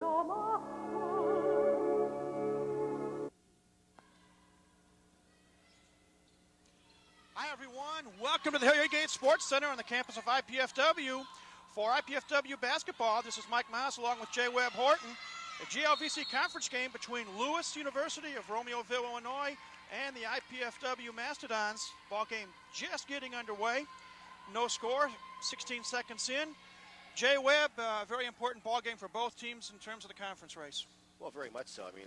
Hi, everyone. Welcome to the Hilliard Gate Sports Center on the campus of IPFW. For IPFW basketball, this is Mike Mouse along with Jay Webb Horton. A GLVC conference game between Lewis University of Romeoville, Illinois, and the IPFW Mastodons. Ball game just getting underway. No score, 16 seconds in. Jay Webb, very important ball game for both teams in terms of the conference race. Well, very much so. I mean,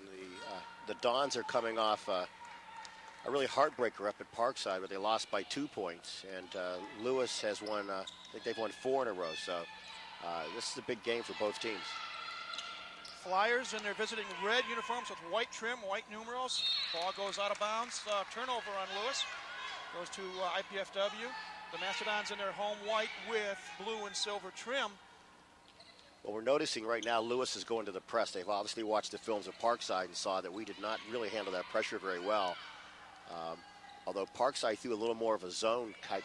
the Dons are coming off a really heartbreaker up at Parkside, where they lost by 2 points, and Lewis has won. I think they've won 4 in a row. So this is a big game for both teams. Flyers in their visiting red uniforms with white trim, white numerals. Ball goes out of bounds. Turnover on Lewis. Goes to IPFW. The Mastodons in their home white with blue and silver trim. Well, we're noticing right now Lewis is going to the press. They've obviously watched the films of Parkside and saw that we did not really handle that pressure very well. Although Parkside threw a little more of a zone type,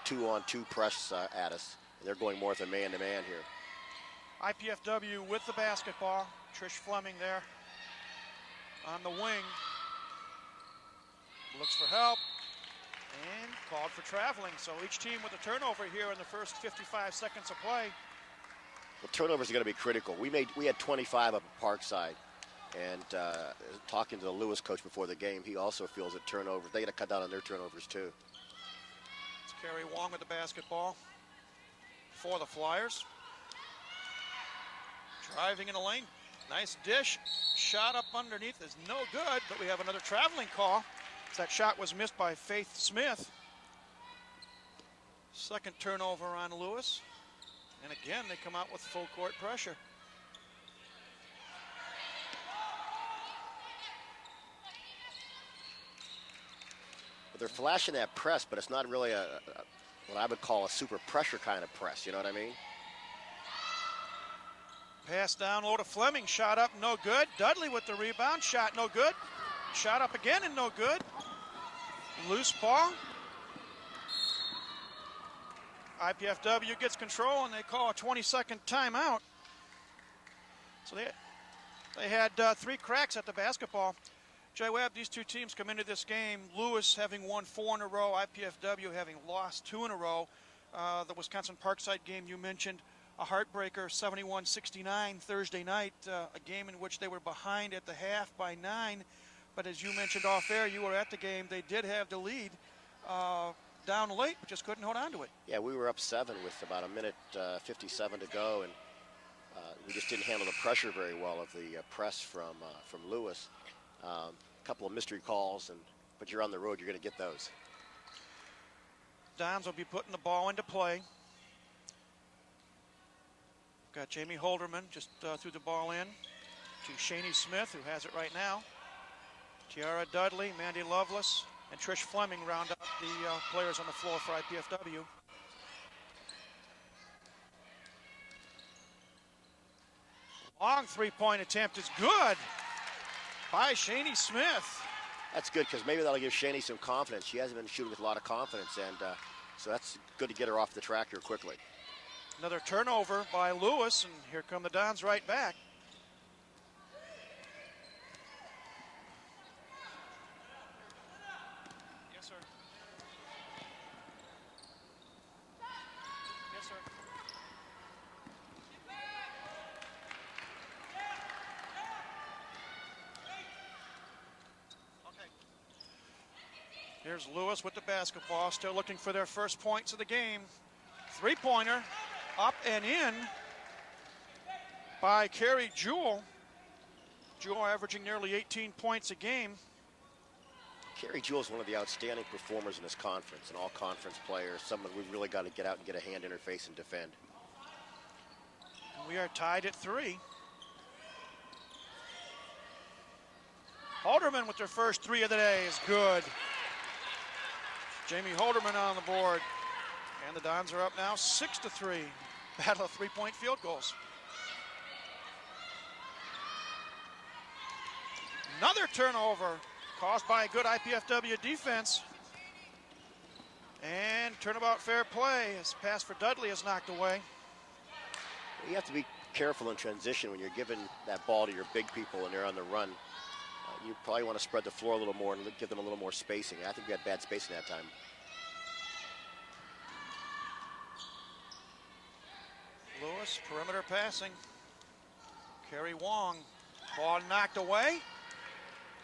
2-on-2 press at us. And they're going more than man-to-man here. IPFW with the basketball. Trish Fleming there on the wing. Looks for help and called for traveling. So each team with a turnover here in the first 55 seconds of play. Well, turnovers are going to be critical. We had 25 up at Parkside. And talking to the Lewis coach before the game, he also feels that turnovers, they got to cut down on their turnovers too. It's Kerry Wong with the basketball for the Flyers. Driving in the lane. Nice dish. Shot up underneath is no good, but we have another traveling call. That shot was missed by Faith Smith. Second turnover on Lewis. And again, they come out with full court pressure. They're flashing that press, but it's not really what I would call a super pressure kind of press, you know what I mean? Pass down low to Fleming, shot up, no good. Dudley with the rebound, shot no good. Shot up again and no good. Loose ball. IPFW gets control and they call a 20-second timeout. So they had 3 cracks at the basketball. Jay Webb, these two teams come into this game, Lewis having won 4 in a row, IPFW having lost 2 in a row. The Wisconsin Parkside game you mentioned, a heartbreaker, 71-69 Thursday night, a game in which they were behind at the half by 9. But as you mentioned off air, you were at the game, they did have the lead down late, but just couldn't hold on to it. Yeah, we were up 7 with about a minute 57 to go, and we just didn't handle the pressure very well of the press from Lewis. A couple of mystery calls, but you're on the road, you're going to get those. Dons will be putting the ball into play. Got Jamie Holderman just threw the ball in to Shani Smith, who has it right now. Tiara Dudley, Mandy Lovelace, and Trish Fleming round up the players on the floor for IPFW. Long three-point attempt is good by Shani Smith. That's good, because maybe that'll give Shani some confidence. She hasn't been shooting with a lot of confidence, and so that's good to get her off the track here quickly. Another turnover by Lewis, and here come the Dons right back. Yes, sir. Yes, sir. Okay. Here's Lewis with the basketball, still looking for their first points of the game. Three-pointer. Up and in by Carrie Jewell. Jewell averaging nearly 18 points a game. Carrie Jewell is one of the outstanding performers in this conference, an all-conference player, someone we've really got to get out and get a hand in her face and defend. And we are tied at 3. Holderman with their first 3 of the day is good. Jamie Holderman on the board. And the Dons are up now 6-3. Battle of 3-point field goals. Another turnover caused by a good IPFW defense. And turnabout fair play. His pass for Dudley is knocked away. You have to be careful in transition when you're giving that ball to your big people and they're on the run. You probably want to spread the floor a little more and give them a little more spacing. I think we had bad spacing that time. Lewis, perimeter passing. Kerry Wong, ball knocked away.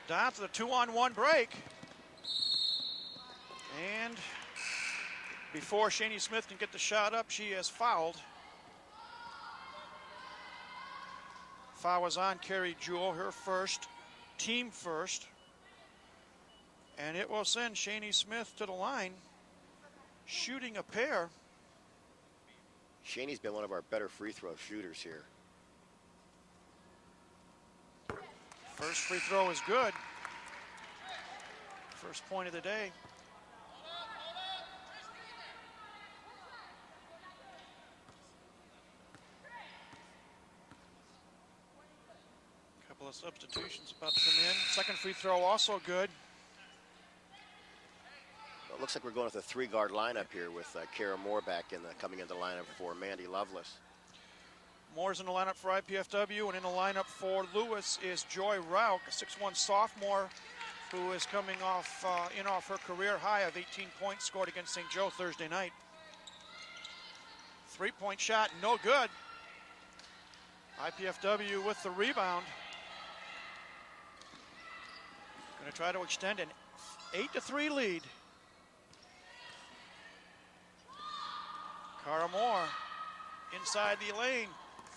Down to the 2-on-1 break. And before Shaney Smith can get the shot up, she is fouled. Foul was on Kerry Jewell, her first, team first. And it will send Shaney Smith to the line, shooting a pair. Shaney's been one of our better free throw shooters here. First free throw is good. First point of the day. Couple of substitutions about to come in. Second free throw also good. Well, it looks like we're going with a three-guard lineup here with Kara Moore coming into the lineup for Mandy Lovelace. Moore's in the lineup for IPFW, and in the lineup for Lewis is Joy Rauch, a 6'1 sophomore who is coming off her career high of 18 points scored against St. Joe Thursday night. Three-point shot, no good. IPFW with the rebound. Going to try to extend an 8-3 lead. Cara Moore inside the lane,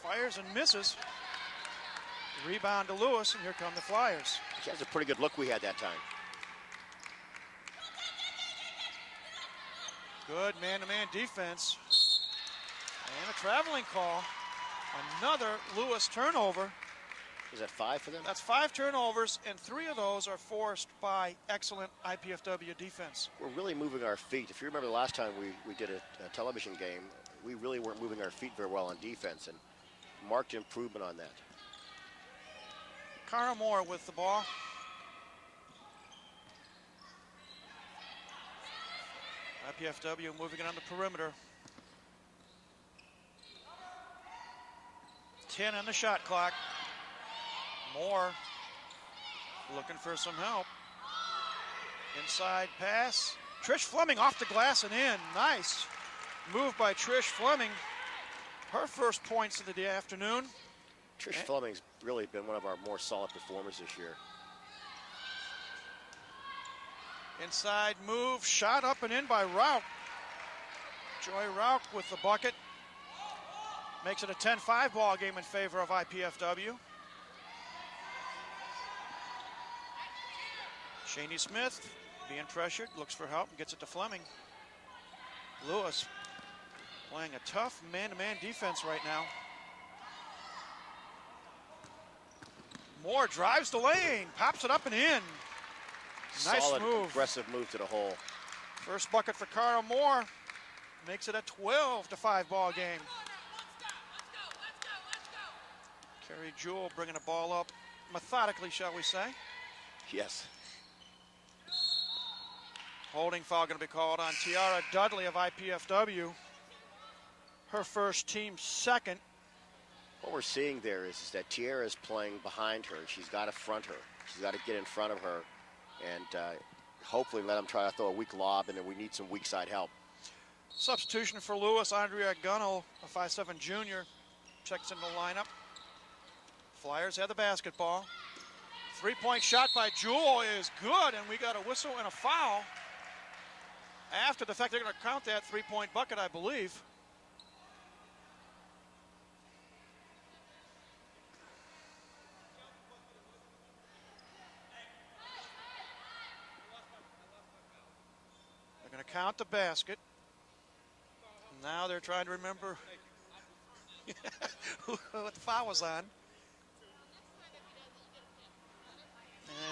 fires and misses. Rebound to Lewis, and here come the Flyers. That's a pretty good look we had that time. Good man-to-man defense. And a traveling call. Another Lewis turnover. Is that 5 for them? That's 5 turnovers, and 3 of those are forced by excellent IPFW defense. We're really moving our feet. If you remember the last time we did a television game, we really weren't moving our feet very well on defense, and marked improvement on that. Cara Moore with the ball. IPFW moving it on the perimeter. 10 on the shot clock. Moore looking for some help. Inside pass. Trish Fleming off the glass and in. Nice move by Trish Fleming. Her first points of the afternoon. Trish Fleming's really been one of our more solid performers this year. Inside move, shot up and in by Rauch. Joy Rauch with the bucket. Makes it a 10-5 ball game in favor of IPFW. Shaney Smith being pressured, looks for help, and gets it to Fleming. Lewis playing a tough man-to-man defense right now. Moore drives the lane, pops it up and in. Nice Solid, move. Aggressive move to the hole. First bucket for Cara Moore. Makes it a 12-5 ball game. Kerry Jewell bringing the ball up methodically, shall we say. Yes. Holding foul going to be called on Tiara Dudley of IPFW. Her first, team second. What we're seeing there is that Tiara is playing behind her. She's got to front her. She's got to get in front of her and hopefully let them try to throw a weak lob, and then we need some weak side help. Substitution for Lewis, Andrea Gunnell, a 5'7 junior, checks into the lineup. Flyers have the basketball. Three-point shot by Jewell is good, and we got a whistle and a foul. After the fact, they're going to count that three-point bucket, I believe. They're going to count the basket. Now they're trying to remember what the foul was on.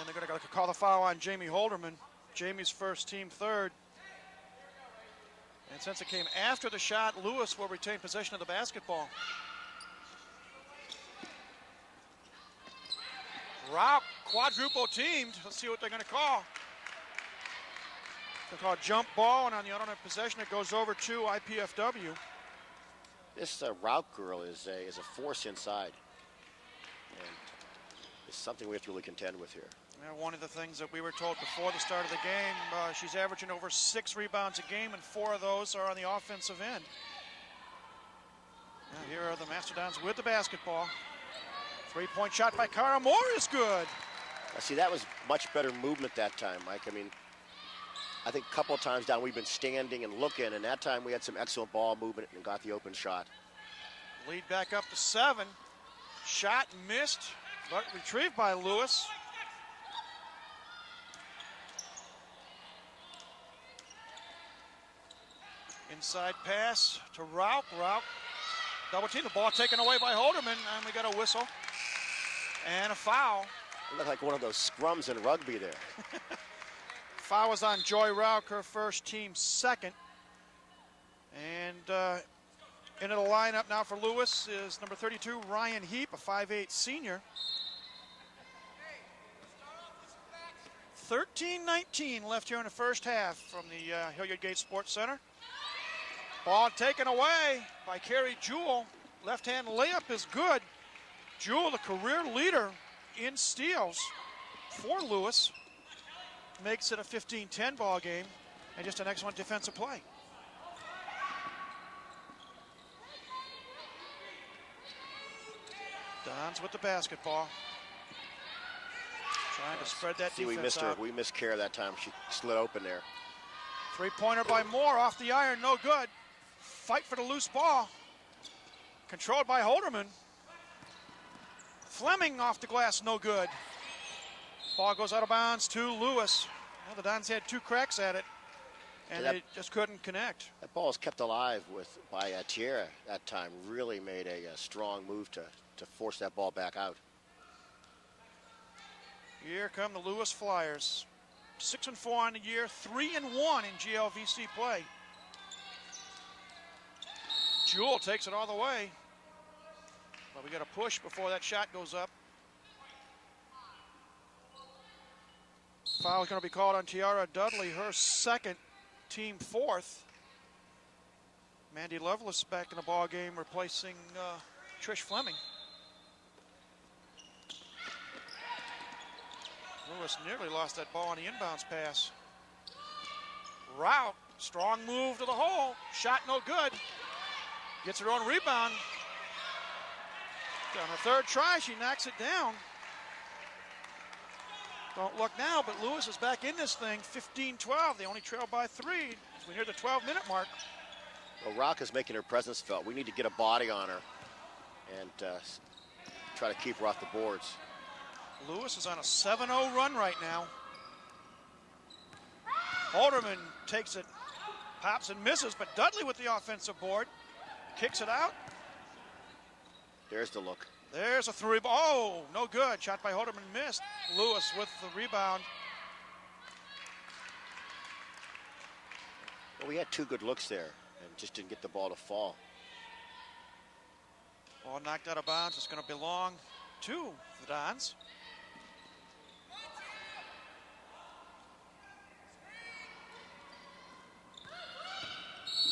And they're going to call the foul on Jamie Holderman. Jamie's first, team third. And since it came after the shot, Lewis will retain possession of the basketball. Rauch quadruple teamed. Let's see what they're going to call. They'll call jump ball, and on the owner possession, it goes over to IPFW. This Route girl is a force inside. And it's something we have to really contend with here. Yeah, one of the things that we were told before the start of the game, she's averaging over 6 rebounds a game, and 4 of those are on the offensive end. Now here are the Mastodons with the basketball. 3-point shot by Cara Moore is good. See, that was much better movement that time, Mike. I mean, I think a couple of times down we've been standing and looking, and that time we had some excellent ball movement and got the open shot. Lead back up to 7. Shot missed, but retrieved by Lewis. Inside pass to Rauch. Rauch double team. The ball taken away by Holderman, and we got a whistle and a foul. It looked like one of those scrums in rugby there. Foul was on Joy Rauch, her first, team second. And into the lineup now for Lewis is number 32, Ryan Heap, a 5'8" senior. 13-19 left here in the first half from the Hilliard Gate Sports Center. Ball taken away by Carrie Jewell. Left-hand layup is good. Jewell, the career leader in steals for Lewis, makes it a 15-10 ball game, and just an excellent defensive play. Dons with the basketball. Trying to spread that defense out. We missed care that time. She slid open there. 3-pointer by Moore off the iron, no good. Fight for the loose ball. Controlled by Holderman. Fleming off the glass, no good. Ball goes out of bounds to Lewis. Well, the Dons had 2 cracks at it, and they just couldn't connect. That ball is kept alive by Tierra that time. Really made a strong move to force that ball back out. Here come the Lewis Flyers. 6-4 on the year, 3-1 in GLVC play. Jewell takes it all the way. But we got a push before that shot goes up. Foul is going to be called on Tiara Dudley, her second, team 4th. Mandy Lovelace back in the ball game, replacing Trish Fleming. Lewis nearly lost that ball on the inbounds pass. Rauch, strong move to the hole. Shot no good. Gets her own rebound. On her third try, she knocks it down. Don't look now, but Lewis is back in this thing, 15-12. They only trail by 3 as we near the 12-minute mark. Well, Rauch is making her presence felt. We need to get a body on her and try to keep her off the boards. Lewis is on a 7-0 run right now. Holderman takes it, pops and misses, but Dudley with the offensive board. Kicks it out. There's the look. There's a 3. Oh, no good. Shot by Holderman, missed. Lewis with the rebound. Well, we had 2 good looks there and just didn't get the ball to fall. Ball knocked out of bounds. It's going to belong to the Dons.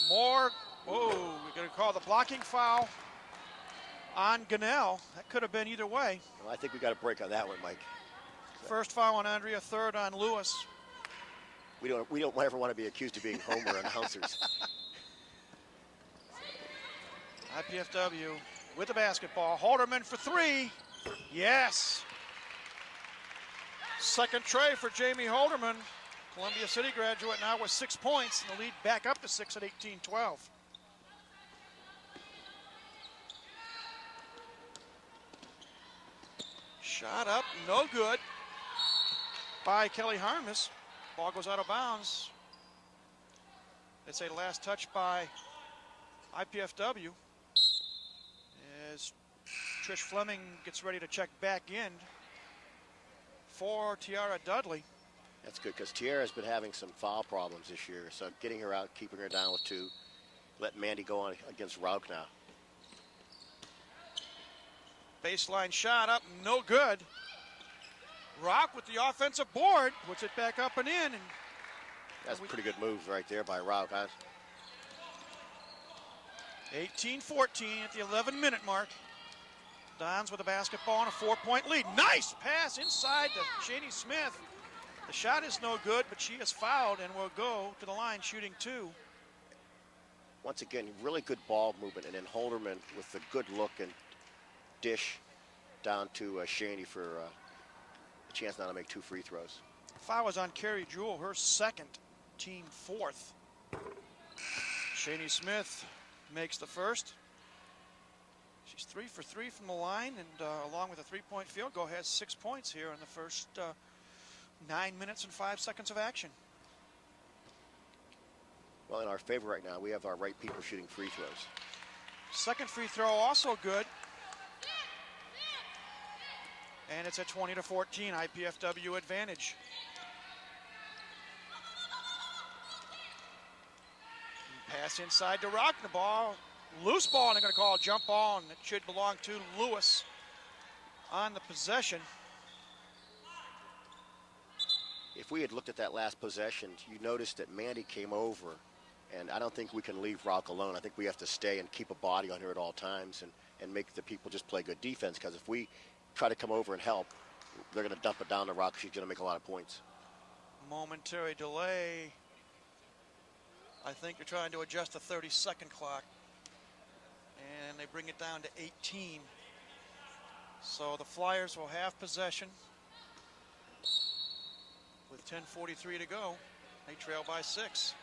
Moore. Whoa, we're going to call the blocking foul on Gunnell. That could have been either way. Well, I think we got a break on that one, Mike. First foul on Andrea, third on Lewis. We don't ever want to be accused of being Homer announcers. IPFW with the basketball. Holderman for 3. Yes. Second tray for Jamie Holderman. Columbia City graduate now with 6 points, and the lead back up to 6 at 18-12. Shot up, no good by Kelly Harmus. Ball goes out of bounds. It's a last touch by IPFW as Trish Fleming gets ready to check back in for Tiara Dudley. That's good because Tiara's been having some foul problems this year. So getting her out, keeping her down with 2, let Mandy go on against Rauch now. Baseline shot up, no good. Rauch with the offensive board, puts it back up and in. And that's pretty good moves right there by Rauch. 18-14 at the 11-minute mark. Dons with the basketball and a 4-point lead. Nice pass inside to Shani Smith. The shot is no good, but she is fouled and will go to the line shooting 2. Once again, really good ball movement, and then Holderman with the good look and dish down to Shani for a chance now to make 2 free throws. Foul was on Carrie Jewell, her second, team 4th. Shani Smith makes the first. She's 3 for 3 from the line, and along with a 3-point field goal, has 6 points here in the first 9 minutes and 5 seconds of action. Well, in our favor right now, we have our right people shooting free throws. Second free throw also good. And it's a 20-14 IPFW advantage. Pass inside to Rock. The ball, loose ball, and they're going to call a jump ball, and it should belong to Lewis on the possession. If we had looked at that last possession, you noticed that Mandy came over, and I don't think we can leave Rock alone. I think we have to stay and keep a body on her at all times and make the people just play good defense, because if we try to come over and help, they're going to dump it down to Rock. She's going to make a lot of points. Momentary delay. I think they're trying to adjust the 30-second clock, and they bring it down to 18. So the Flyers will have possession with 10:43 to go. They trail by 6.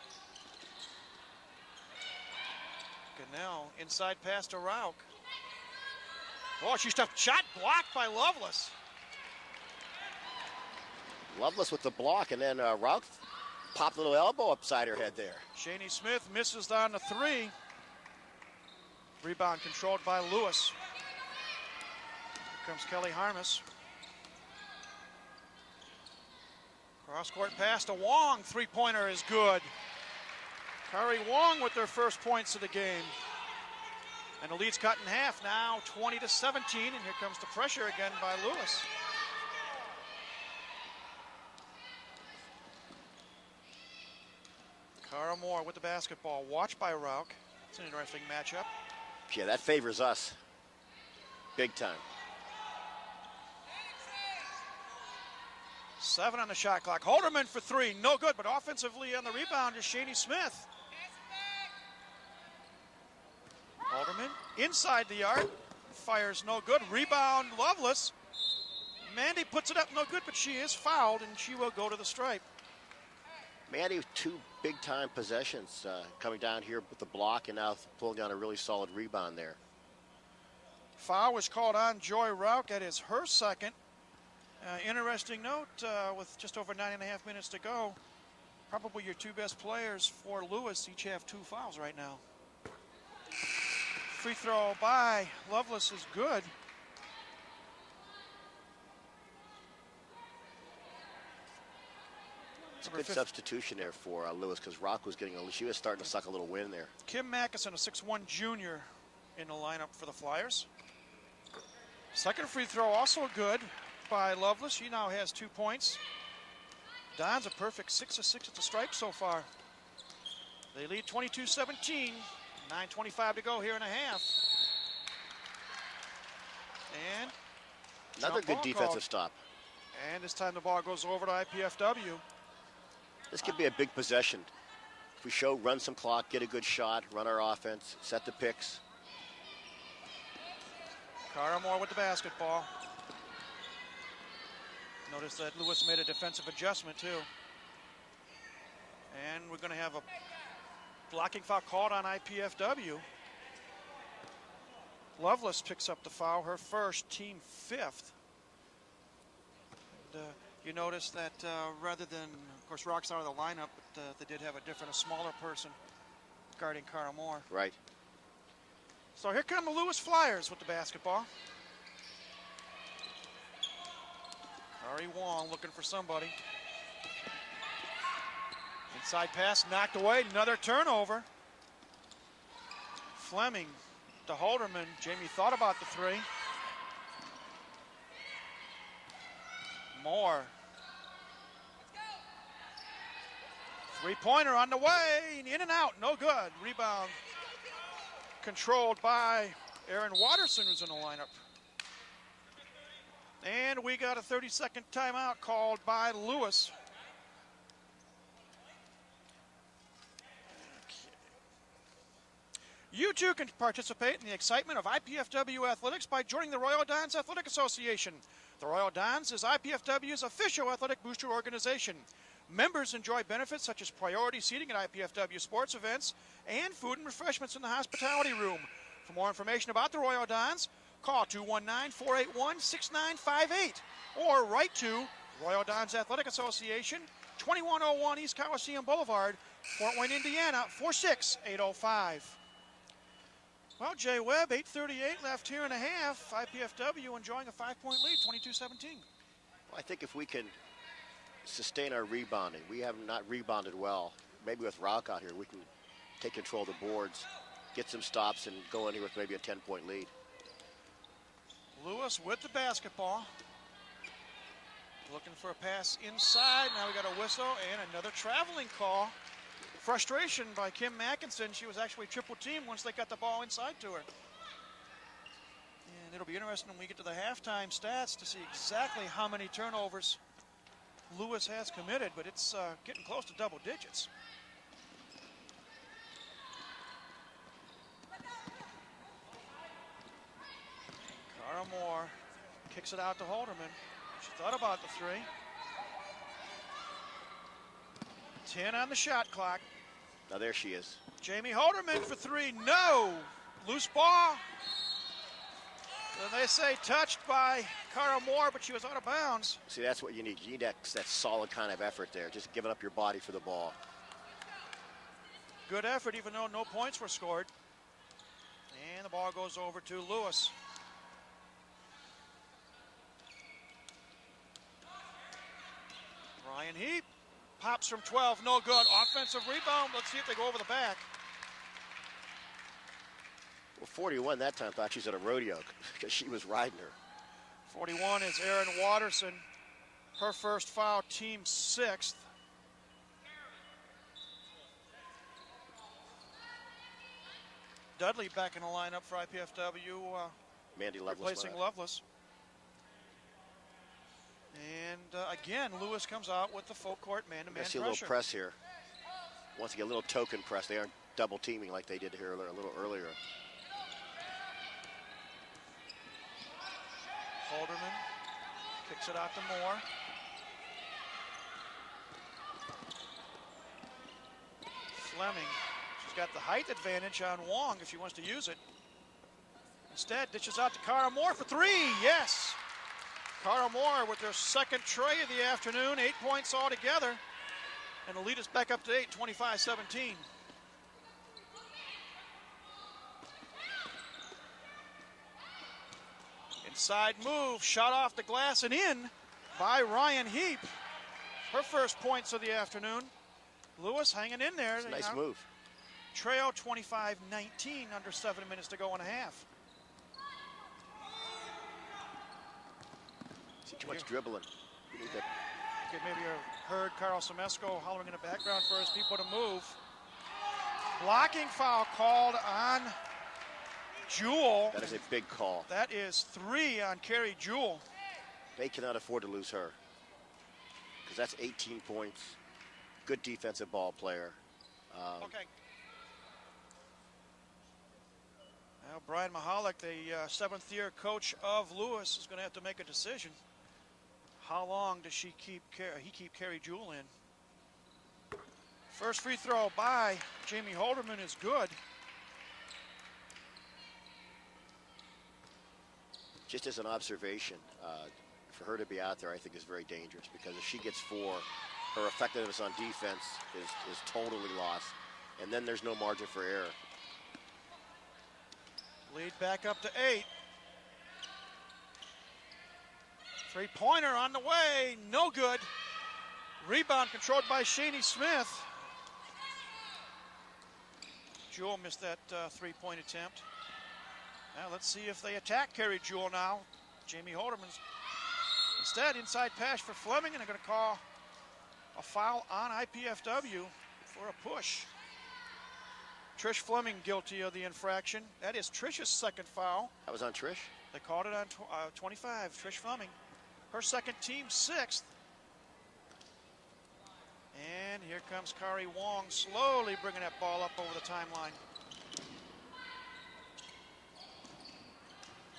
Now inside pass to Rauch. Oh, she stuffed. Shot blocked by Lovelace. Lovelace with the block, and then Rauch popped a little elbow upside her head there. Shani Smith misses on the 3. Rebound controlled by Lewis. Here comes Kelly Harmus. Cross-court pass to Wong. 3-pointer is good. Kari Wong with their first points of the game. And the lead's cut in half now, 20-17, and here comes the pressure again by Lewis. Cara Moore with the basketball, watched by Rauch. It's an interesting matchup. Yeah, that favors us big time. 7 on the shot clock. Holderman for 3, no good, but offensively on the rebound is Shani Smith. Holderman inside the arc, fires no good. Rebound Lovelace. Mandy puts it up, no good, but she is fouled and she will go to the stripe. Mandy with 2 big-time possessions coming down here with the block and now pulling down a really solid rebound there. Foul was called on Joy Rauch. That is her second. Interesting note, with just over 9.5 minutes to go, probably your 2 best players for Lewis each have 2 fouls right now. Free throw by Lovelace is good. It's a good substitution there for Lewis, because Rock was she was starting to suck a little wind there. Kim Mackison, a 6'1" junior, in the lineup for the Flyers. Second free throw also good by Lovelace. She now has 2 points. Don's a perfect 6 of 6 at the stripe so far. They lead 22-17. 9:25 to go here in a half. And another good defensive stop. And this time the ball goes over to IPFW. This could be a big possession. If we run some clock, get a good shot, run our offense, set the picks. Cara Moore with the basketball. Notice that Lewis made a defensive adjustment too. And we're going to have a blocking foul called on IPFW. Lovelace picks up the foul, her first, team 5th. And, you notice that rather than, of course, Rock's out of the lineup, but they did have a smaller person guarding Cara Moore. Right. So here come the Lewis Flyers with the basketball. Kari Wong looking for somebody. Inside pass knocked away, another turnover. Fleming to Holderman. Jamie thought about the 3. Moore. 3-pointer on the way, in and out, no good. Rebound controlled by Aaron Watterson, who's in the lineup. And we got a 30-second timeout called by Lewis. You too can participate in the excitement of IPFW athletics by joining the Royal Dons Athletic Association. The Royal Dons is IPFW's official athletic booster organization. Members enjoy benefits such as priority seating at IPFW sports events and food and refreshments in the hospitality room. For more information about the Royal Dons, call 219-481-6958 or write to Royal Dons Athletic Association, 2101 East Coliseum Boulevard, Fort Wayne, Indiana, 46805. Well, Jay Webb, 8:38 left here and a half. IPFW enjoying a 5-point lead, 22-17. Well, I think if we can sustain our rebounding, we have not rebounded well. Maybe with Rock out here, we can take control of the boards, get some stops, and go in here with maybe a 10-point lead. Lewis with the basketball. Looking for a pass inside. Now we got a whistle and another traveling call. Frustration by Kim Mackinson. She was actually triple teamed once they got the ball inside to her. And it'll be interesting when we get to the halftime stats to see exactly how many turnovers Lewis has committed, but it's getting close to double digits. Cara Moore kicks it out to Holderman. She thought about the three. 10 on the shot clock. Now there she is. Jamie Holderman for three. No! Loose ball. And they say touched by Cara Moore, but she was out of bounds. See, that's what you need. You need that solid kind of effort there, just giving up your body for the ball. Good effort, even though no points were scored. And the ball goes over to Lewis. Ryan Heap pops from 12, no good. Offensive rebound. Let's see if they go over the back. Well, 41 that time thought she was at a rodeo because she was riding her. 41 is Erin Watterson. Her first foul, team sixth. Dudley back in the lineup for IPFW. Mandy Lovelace. Replacing Lovelace. And again, Lewis comes out with the full court man-to-man pressure. I see a little press here. Once again, a little token press. They aren't double teaming like they did here a little earlier. Holderman kicks it out to Moore. Fleming. She's got the height advantage on Wong if she wants to use it. Instead, dishes out to Cara Moore for three. Yes. Cara Moore with their second tray of the afternoon, 8 points altogether. And the lead is back up to 8, 25-17. Inside move, shot off the glass and in by Ryan Heap. Her first points of the afternoon. Lewis hanging in there. It's a nice move. Trail 25-19, under 7 minutes to go and a half. Too much dribbling. You need that. Okay, maybe you heard Carl Semesco hollering in the background for his people to move. Blocking foul called on Jewell. That is a big call. That is 3 on Carrie Jewell. They cannot afford to lose her because that's 18 points. Good defensive ball player. Okay. Now Brian Mahalik, the seventh-year coach of Lewis, is going to have to make a decision. How long does he keep Carrie Jewell in? First free throw by Jamie Holderman is good. Just as an observation, for her to be out there, I think is very dangerous because if she gets 4, her effectiveness on defense is totally lost. And then there's no margin for error. Lead back up to 8. Three-pointer on the way, no good. Rebound controlled by Shani Smith. Jewell missed that three-point attempt. Now let's see if they attack Carrie Jewell now. Jamie Holderman's instead inside pass for Fleming, and they're going to call a foul on IPFW for a push. Trish Fleming guilty of the infraction. That is Trish's second foul. That was on Trish? They called it on 25, Trish Fleming. Her second, team sixth. And here comes Kari Wong, slowly bringing that ball up over the timeline.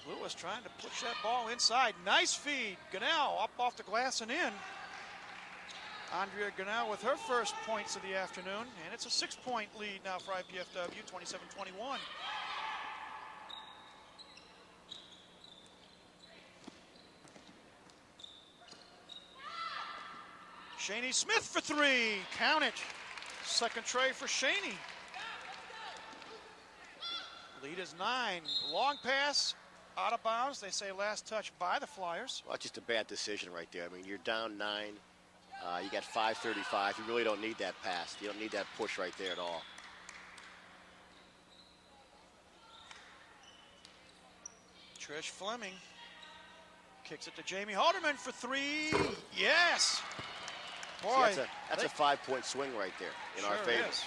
Lewis trying to push that ball inside. Nice feed. Gunnell up off the glass and in. Andrea Gunnell with her first points of the afternoon, and it's a 6-point lead now for IPFW, 27-21. Shaney Smith for three. Count it. Second tray for Shaney. Lead is 9. Long pass, out of bounds. They say last touch by the Flyers. Well, just a bad decision right there. I mean, you're down 9. You got 5:35. You really don't need that pass. You don't need that push right there at all. Trish Fleming kicks it to Jamie Halderman for three. Yes. Boy, see, that's a 5-point swing right there in our favor. Is.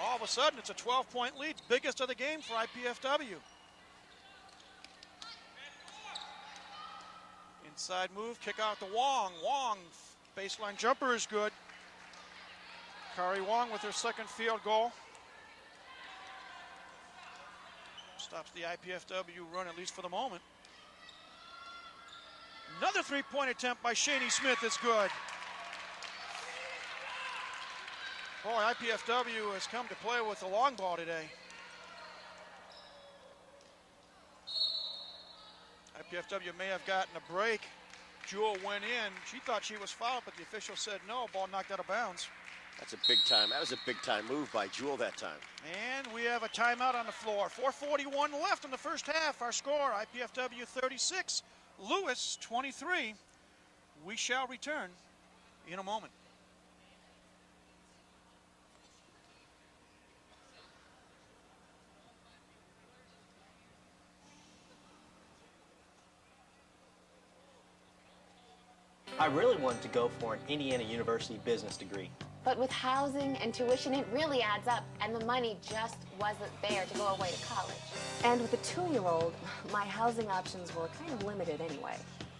All of a sudden, it's a 12-point lead, biggest of the game for IPFW. Inside move, kick out to Wong. Wong, baseline jumper is good. Kari Wong with her second field goal. Stops the IPFW run, at least for the moment. Another three-point attempt by Shaney Smith is good. Boy, IPFW has come to play with the long ball today. IPFW may have gotten a break. Jewel went in. She thought she was fouled, but the official said no. Ball knocked out of bounds. That's a big time. That was a big time move by Jewel that time. And we have a timeout on the floor. 4:41 left in the first half. Our score, IPFW 36, Lewis 23. We shall return in a moment. I really wanted to go for an Indiana University business degree. But with housing and tuition, it really adds up, and the money just wasn't there to go away to college. And with a 2-year-old, my housing options were kind of limited anyway.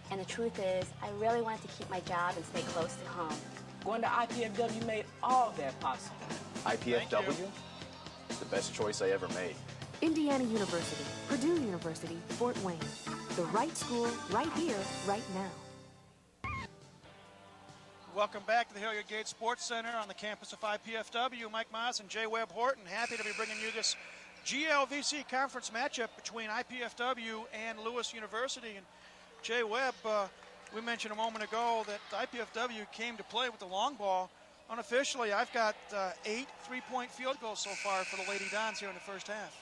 And the truth is, I really wanted to keep my job and stay close to home. Going to IPFW made all that possible. IPFW? The best choice I ever made. Indiana University, Purdue University, Fort Wayne. The right school, right here, right now. Welcome back to the Hilliard Gate Sports Center on the campus of IPFW. Mike Maas and Jay Webb Horton, happy to be bringing you this GLVC conference matchup between IPFW and Lewis University. And Jay Webb, we mentioned a moment ago that IPFW came to play with the long ball. Unofficially, I've got 8 3-point field goals so far for the Lady Dons here in the first half.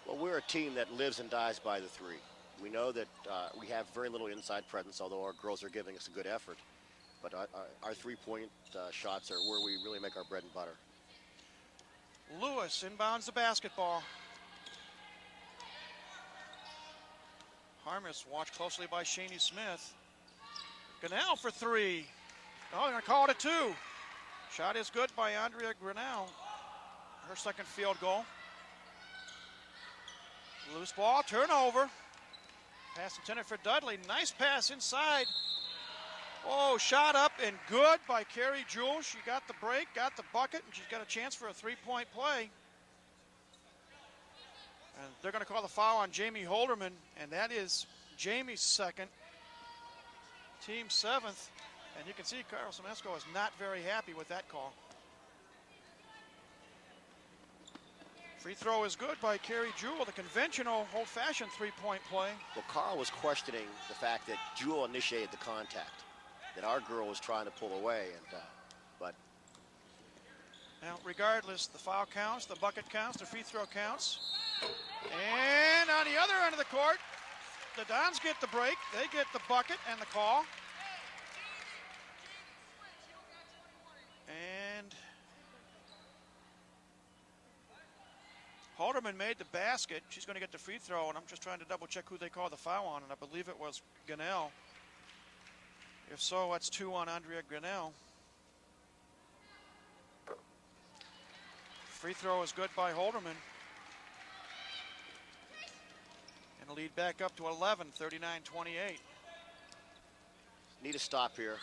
Well, we're a team that lives and dies by the 3. We know that we have very little inside presence, although our girls are giving us a good effort. But our 3-point shots are where we really make our bread and butter. Lewis inbounds the basketball. Harmis watched closely by Shaney Smith. Gunnell for 3. Oh, they're going to call it a 2. Shot is good by Andrea Gunnell. Her second field goal. Loose ball, turnover. Pass intended for Dudley. Nice pass inside. Oh, shot up and good by Carrie Jewell. She got the break, got the bucket, and she's got a chance for a 3-point play. And they're going to call the foul on Jamie Holderman, and that is Jamie's second, team 7th. And you can see Carl Semesco is not very happy with that call. Free throw is good by Carrie Jewell, the conventional old-fashioned 3-point play. Well, Carl was questioning the fact that Jewell initiated the contact, that our girl was trying to pull away, and but now regardless, the foul counts, the bucket counts, the free throw counts. And on the other end of the court, the Dons get the break, they get the bucket and the call. And Halderman made the basket. She's going to get the free throw, and I'm just trying to double check who they call the foul on, and I believe it was Gunnell. If so, that's 2 on Andrea Gunnell. Free throw is good by Holderman. And the lead back up to 11, 39-28. Need a stop here.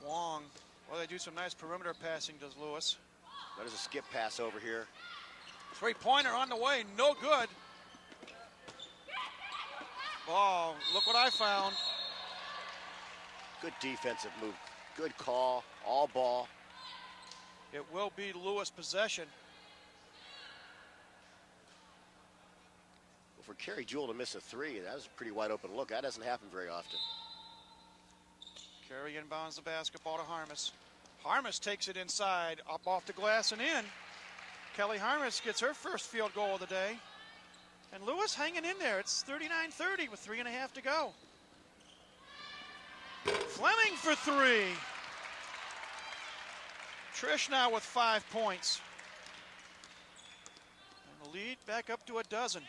Long. Well, they do some nice perimeter passing, does Lewis. There's a skip pass over here. Three-pointer on the way, no good. Oh, look what I found. Good defensive move. Good call. All ball. It will be Lewis possession. Well, for Kerry Jewell to miss a three, that was a pretty wide open look. That doesn't happen very often. Kerry inbounds the basketball to Harmus. Harmus takes it inside, up off the glass and in. Kelly Harmus gets her first field goal of the day. And Lewis hanging in there. It's 39-30 with 3.5 to go. Fleming for three. Trish now with 5 points. And the lead back up to a dozen.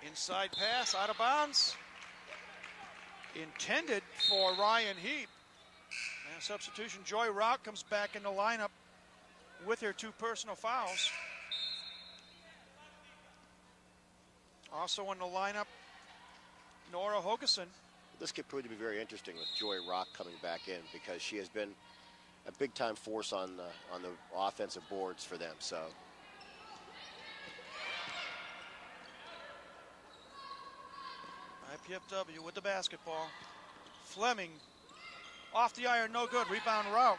Inside pass, out of bounds. Intended for Ryan Heap. And substitution, Joy Rout comes back in the lineup with her 2 personal fouls. Also in the lineup, Nora Hogeson. This could prove to be very interesting with Joy Rock coming back in because she has been a big-time force on the offensive boards for them. So. IPFW with the basketball. Fleming off the iron, no good. Rebound Rout.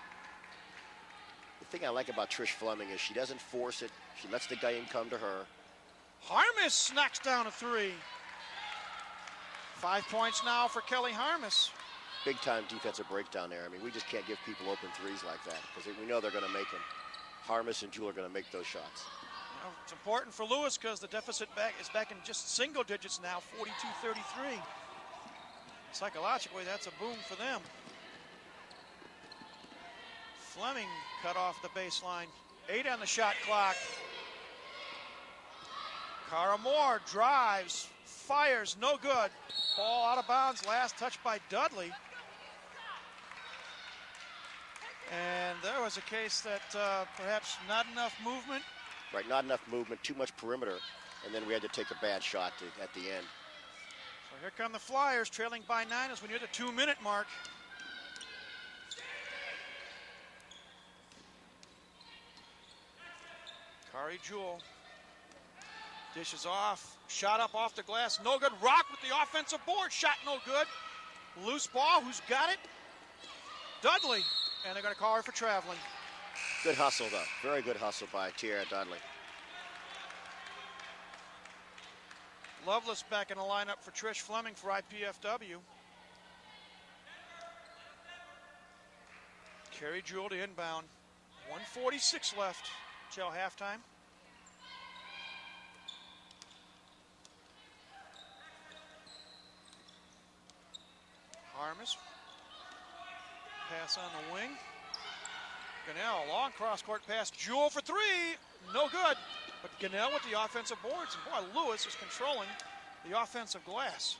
The thing I like about Trish Fleming is she doesn't force it. She lets the game come to her. Harmus knocks down a three. 5 points now for Kelly Harmus. Big-time defensive breakdown there. I mean, we just can't give people open threes like that because we know they're going to make them. Harmus and Jewell are going to make those shots. Well, it's important for Lewis because the deficit is back in just single digits now, 42-33. Psychologically, that's a boom for them. Fleming cut off the baseline. 8 on the shot clock. Cara Moore drives, fires, no good. Ball out of bounds, last touch by Dudley. And there was a case that perhaps not enough movement. Right, not enough movement, too much perimeter, and then we had to take a bad shot at the end. So here come the Flyers, trailing by 9 as we near the 2-minute mark. Kari Jewell dishes off, shot up off the glass, no good. Rock with the offensive board, shot no good. Loose ball, who's got it? Dudley, and they're going to call her for traveling. Good hustle, though. Very good hustle by Tierra Dudley. Loveless back in the lineup for Trish Fleming for IPFW. Kerry Jewell to inbound. 1:46 left till halftime. Harmus. Pass on the wing. Gunnell, long cross-court pass. Jewell for three. No good. But Gunnell with the offensive boards. And boy, Lewis is controlling the offensive glass.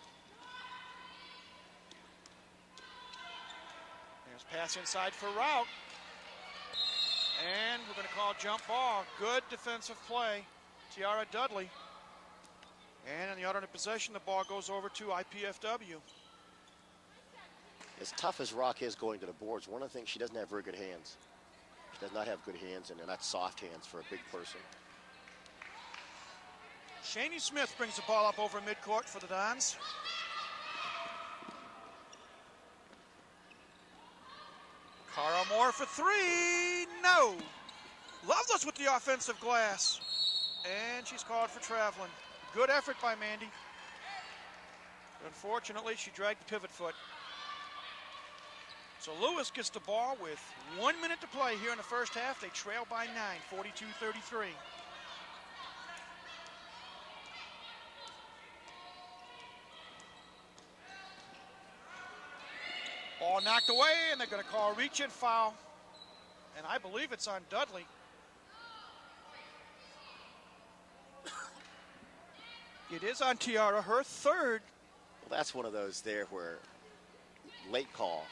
There's pass inside for Rout. And we're going to call jump ball. Good defensive play. Tiara Dudley. And in the alternate possession, the ball goes over to IPFW. As tough as Rock is going to the boards, one of the things, she doesn't have very good hands. She does not have good hands, and they're not soft hands for a big person. Shani Smith brings the ball up over midcourt for the Dons. Cara Moore for three. No. Loveless with the offensive glass. And she's called for traveling. Good effort by Mandy. Unfortunately, she dragged the pivot foot. So Lewis gets the ball with 1 minute to play here in the first half. They trail by 9, 42-33. Ball knocked away, and they're going to call a reach-in foul. And I believe it's on Dudley. It is on Tiara, her third. Well, that's one of those there where late call.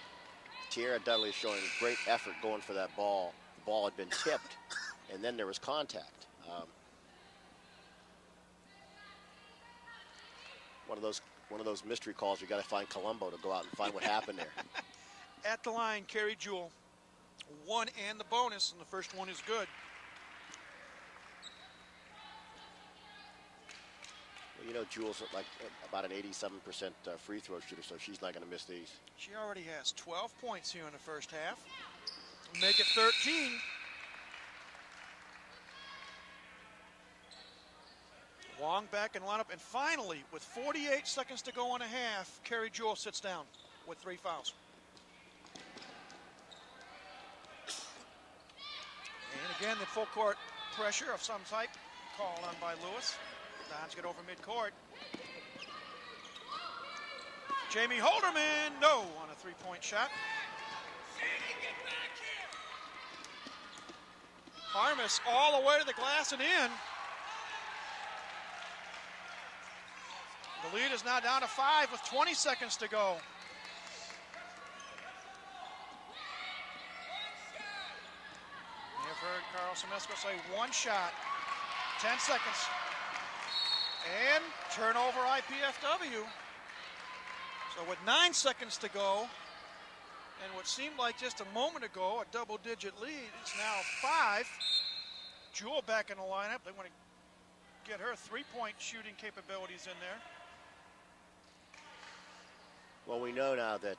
Tiara Dudley showing great effort going for that ball. The ball had been tipped, and then there was contact. One of those mystery calls. You got to find Colombo to go out and find what happened there. At the line, Carrie Jewell. One and the bonus, and the first one is good. Well, you know, Jewell's like about an 87% free throw shooter, so she's not going to miss these. She already has 12 points here in the first half. Make it 13. Wong back in lineup, and finally, with 48 seconds to go in a half, Carrie Jewell sits down with 3 fouls. And again, the full court pressure of some type called on by Lewis. Dons get over midcourt. Jamie Holderman, no, on a 3-point shot. Harmus all the way to the glass and in. The lead is now down to 5 with 20 seconds to go. You've heard Carl Semesco say 1 shot, 10 seconds. And turnover IPFW. So with 9 seconds to go, and what seemed like just a moment ago, a double-digit lead, it's now 5. Jewell back in the lineup. They want to get her 3-point shooting capabilities in there. Well, we know now that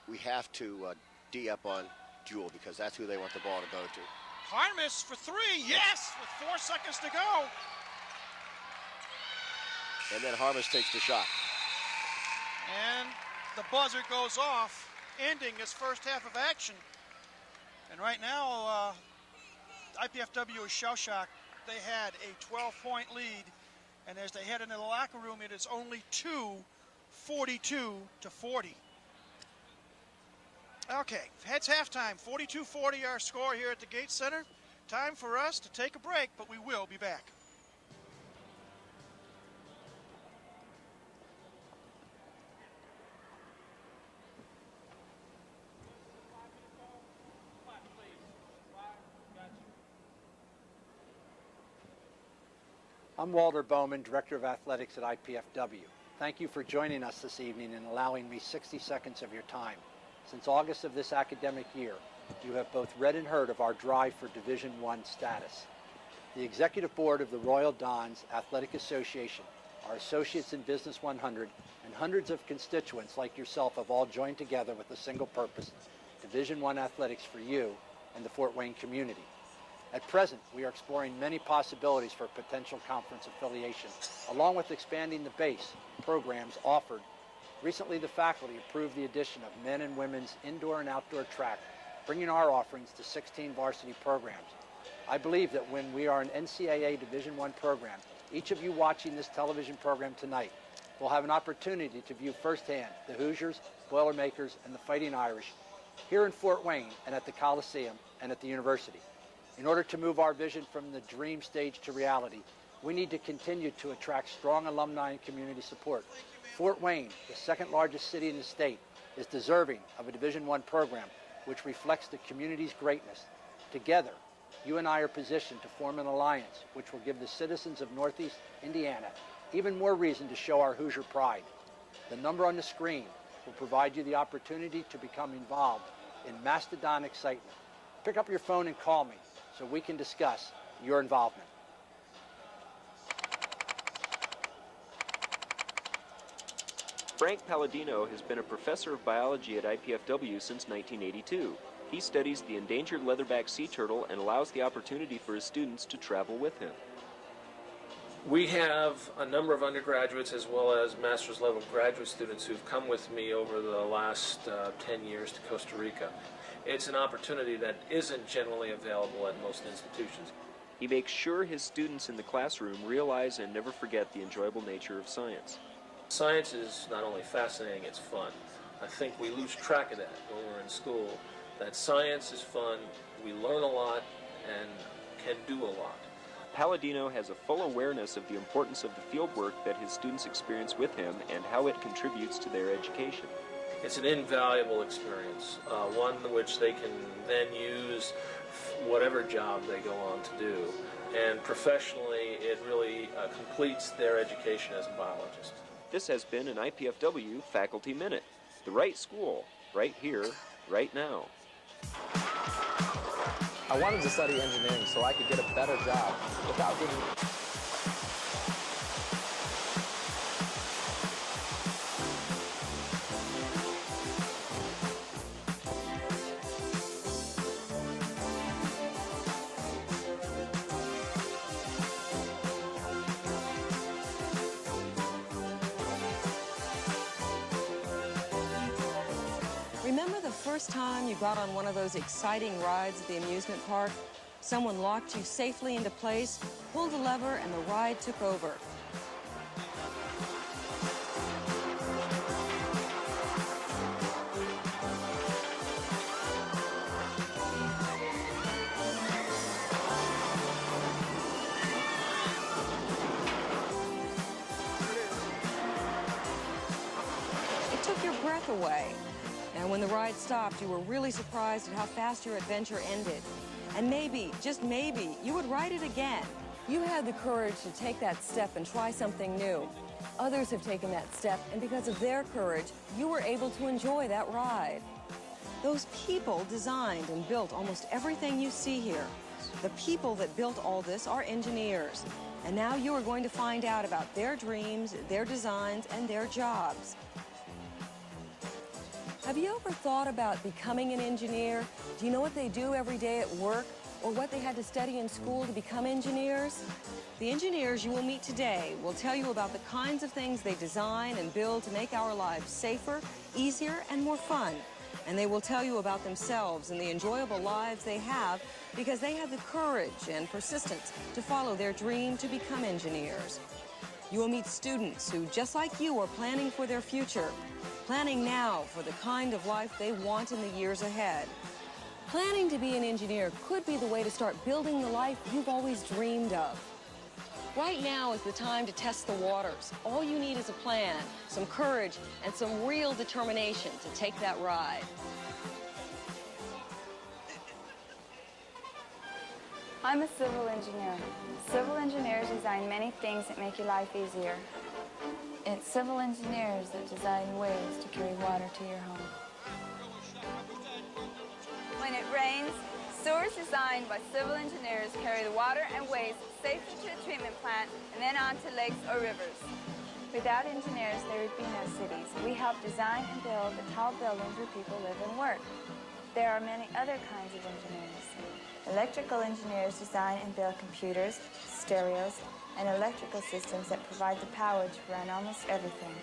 we have to D up on Jewell because that's who they want the ball to go to. Harmus for 3, yes, with 4 seconds to go. And then Harmus takes the shot. And the buzzer goes off, ending this first half of action. And right now, IPFW is shell-shocked. They had a 12-point lead, and as they head into the locker room, it is only 42 to 40. Okay, it's halftime. 42-40 our score here at the Gates Center. Time for us to take a break, but we will be back. I'm Walter Bowman, Director of Athletics at IPFW. Thank you for joining us this evening and allowing me 60 seconds of your time. Since August of this academic year, you have both read and heard of our drive for Division I status. The Executive Board of the Royal Dons Athletic Association, our associates in Business 100, and hundreds of constituents like yourself have all joined together with a single purpose, Division I athletics for you and the Fort Wayne community. At present, we are exploring many possibilities for potential conference affiliation, along with expanding the base programs offered. Recently, the faculty approved the addition of men and women's indoor and outdoor track, bringing our offerings to 16 varsity programs. I believe that when we are an NCAA Division I program, each of you watching this television program tonight will have an opportunity to view firsthand the Hoosiers, Boilermakers, and the Fighting Irish here in Fort Wayne and at the Coliseum and at the university. In order to move our vision from the dream stage to reality, we need to continue to attract strong alumni and community support. Fort Wayne, the second largest city in the state, is deserving of a Division I program which reflects the community's greatness. Together, you and I are positioned to form an alliance which will give the citizens of Northeast Indiana even more reason to show our Hoosier pride. The number on the screen will provide you the opportunity to become involved in Mastodon excitement. Pick up your phone and call me so we can discuss your involvement. Frank Palladino has been a professor of biology at IPFW since 1982. He studies the endangered leatherback sea turtle and allows the opportunity for his students to travel with him. We have a number of undergraduates as well as master's level graduate students who've come with me over the last 10 years to Costa Rica. It's an opportunity that isn't generally available at most institutions. He makes sure his students in the classroom realize and never forget the enjoyable nature of science. Science is not only fascinating, it's fun. I think we lose track of that when we're in school, that science is fun, we learn a lot, and can do a lot. Palladino has a full awareness of the importance of the field work that his students experience with him and how it contributes to their education. It's an invaluable experience, one which they can then use whatever job they go on to do. And professionally, it really completes their education as a biologist. This has been an IPFW Faculty Minute. The right school, right here, right now. I wanted to study engineering so I could get a better job without getting... Remember the first time you got on one of those exciting rides at the amusement park? Someone locked you safely into place, pulled a lever, and the ride took over. It took your breath away. And when the ride stopped, you were really surprised at how fast your adventure ended. And maybe, just maybe, you would ride it again. You had the courage to take that step and try something new. Others have taken that step, and because of their courage, you were able to enjoy that ride. Those people designed and built almost everything you see here. The people that built all this are engineers. And now you are going to find out about their dreams, their designs, and their jobs. Have you ever thought about becoming an engineer? Do you know what they do every day at work, or what they had to study in school to become engineers? The engineers you will meet today will tell you about the kinds of things they design and build to make our lives safer, easier, and more fun. And they will tell you about themselves and the enjoyable lives they have because they have the courage and persistence to follow their dream to become engineers. You will meet students who, just like you, are planning for their future. Planning now for the kind of life they want in the years ahead. Planning to be an engineer could be the way to start building the life you've always dreamed of. Right now is the time to test the waters. All you need is a plan, some courage, and some real determination to take that ride. I'm a civil engineer. Civil engineers design many things that make your life easier. It's civil engineers that design ways to carry water to your home. When it rains, sewers designed by civil engineers carry the water and waste safely to a treatment plant and then onto lakes or rivers. Without engineers, there would be no cities. We help design and build the tall buildings where people live and work. There are many other kinds of engineers. Electrical engineers design and build computers, stereos, and electrical systems that provide the power to run almost everything.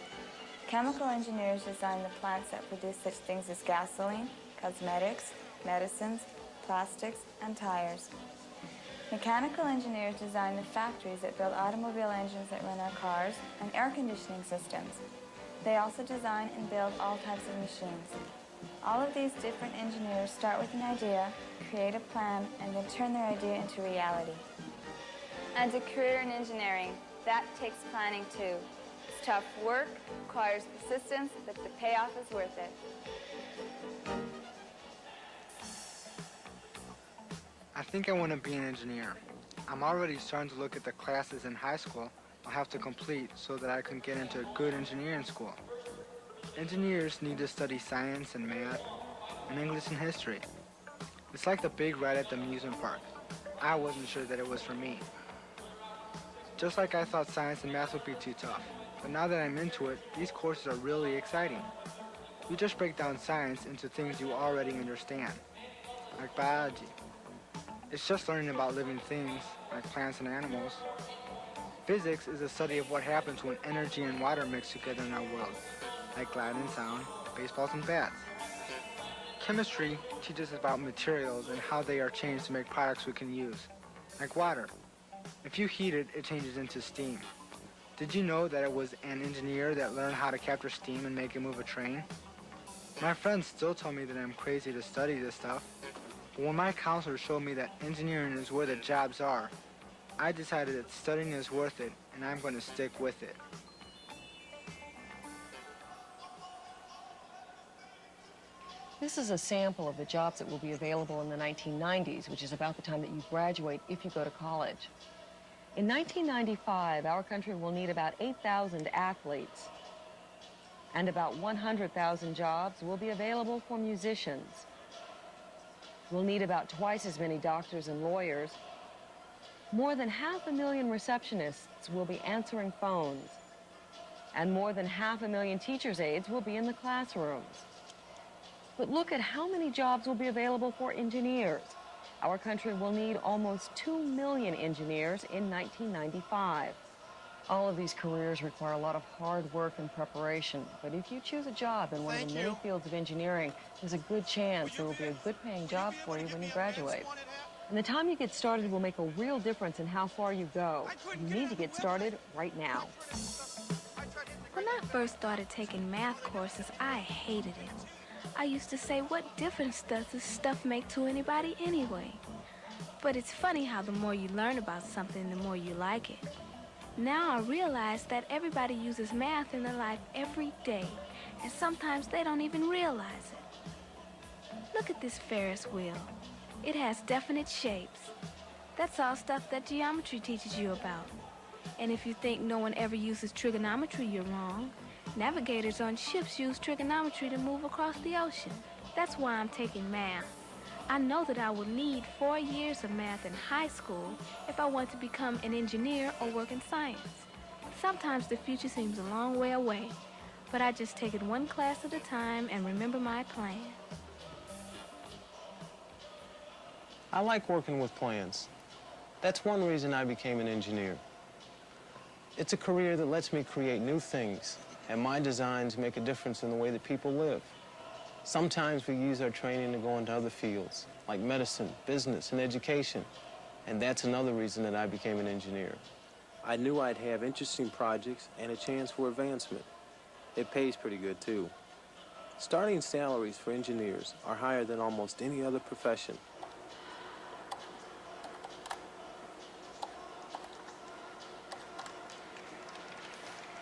Chemical engineers design the plants that produce such things as gasoline, cosmetics, medicines, plastics, and tires. Mechanical engineers design the factories that build automobile engines that run our cars and air conditioning systems. They also design and build all types of machines. All of these different engineers start with an idea, create a plan, and then turn their idea into reality. And a career in engineering, that takes planning too. It's tough work, requires persistence, but the payoff is worth it. I think I want to be an engineer. I'm already starting to look at the classes in high school I'll have to complete so that I can get into a good engineering school. Engineers need to study science and math and English and history. It's like the big ride at the amusement park. I wasn't sure that it was for me. Just like I thought science and math would be too tough. But now that I'm into it, these courses are really exciting. You just break down science into things you already understand, like biology. It's just learning about living things, like plants and animals. Physics is a study of what happens when energy and water mix together in our world, like light and sound, baseballs and bats. Chemistry teaches us about materials and how they are changed to make products we can use, like water. If you heat it, it changes into steam. Did you know that it was an engineer that learned how to capture steam and make it move a train? My friends still tell me that I'm crazy to study this stuff, but when my counselor showed me that engineering is where the jobs are, I decided that studying is worth it, and I'm going to stick with it. This is a sample of the jobs that will be available in the 1990s, which is about the time that you graduate if you go to college. In 1995, our country will need about 8,000 athletes, and about 100,000 jobs will be available for musicians. We'll need about twice as many doctors and lawyers. More than 500,000 receptionists will be answering phones, and more than 500,000 teachers' aides will be in the classrooms. But look at how many jobs will be available for engineers. Our country will need almost 2 million engineers in 1995. All of these careers require a lot of hard work and preparation, but if you choose a job in one of the many fields of engineering, there's a good chance there will be a good-paying job for you when you graduate. And the time you get started will make a real difference in how far you go. You need to get started right now. When I first started taking math courses, I hated it. I used to say, what difference does this stuff make to anybody anyway? But it's funny how the more you learn about something, the more you like it. Now I realize that everybody uses math in their life every day, and sometimes they don't even realize it. Look at this Ferris wheel. It has definite shapes. That's all stuff that geometry teaches you about. And if you think no one ever uses trigonometry, you're wrong. Navigators on ships use trigonometry to move across the ocean. That's why I'm taking math. I know that I will need 4 years of math in high school if I want to become an engineer or work in science. Sometimes the future seems a long way away, but I just take it one class at a time and remember my plan. I like working with plans. That's one reason I became an engineer. It's a career that lets me create new things, and my designs make a difference in the way that people live. Sometimes we use our training to go into other fields, like medicine, business, and education. And that's another reason that I became an engineer. I knew I'd have interesting projects and a chance for advancement. It pays pretty good, too. Starting salaries for engineers are higher than almost any other profession.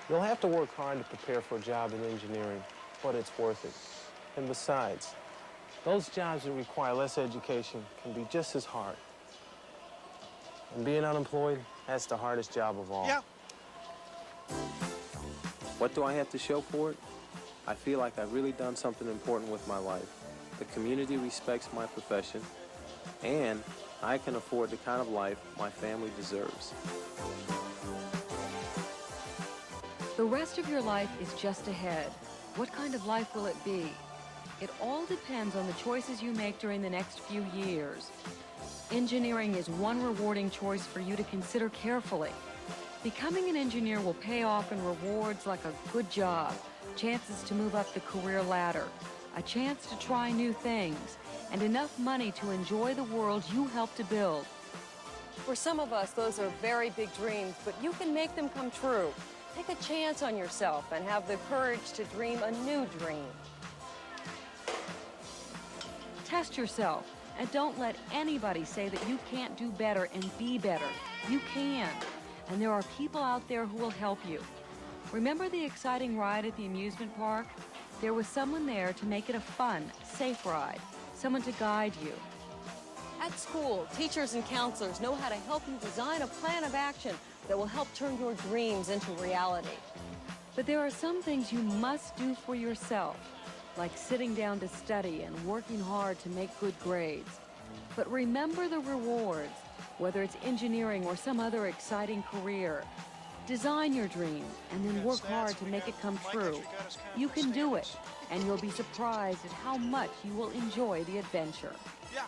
You'll have to work hard to prepare for a job in engineering, but it's worth it. And besides, those jobs that require less education can be just as hard. And being unemployed, that's the hardest job of all. Yeah. What do I have to show for it? I feel like I've really done something important with my life. The community respects my profession, and I can afford the kind of life my family deserves. The rest of your life is just ahead. What kind of life will it be? It all depends on the choices you make during the next few years. Engineering is one rewarding choice for you to consider carefully. Becoming an engineer will pay off in rewards like a good job, chances to move up the career ladder, a chance to try new things, and enough money to enjoy the world you helped to build. For some of us, those are very big dreams, but you can make them come true. Take a chance on yourself and have the courage to dream a new dream. Test yourself, and don't let anybody say that you can't do better and be better. You can, and there are people out there who will help you. Remember the exciting ride at the amusement park? There was someone there to make it a fun, safe ride, someone to guide you. At school, teachers and counselors know how to help you design a plan of action that will help turn your dreams into reality. But there are some things you must do for yourself, like sitting down to study and working hard to make good grades. But remember the rewards, whether it's engineering or some other exciting career. Design your dream and then work hard to make it come true. You can do it, and you'll be surprised at how much you will enjoy the adventure. Yeah.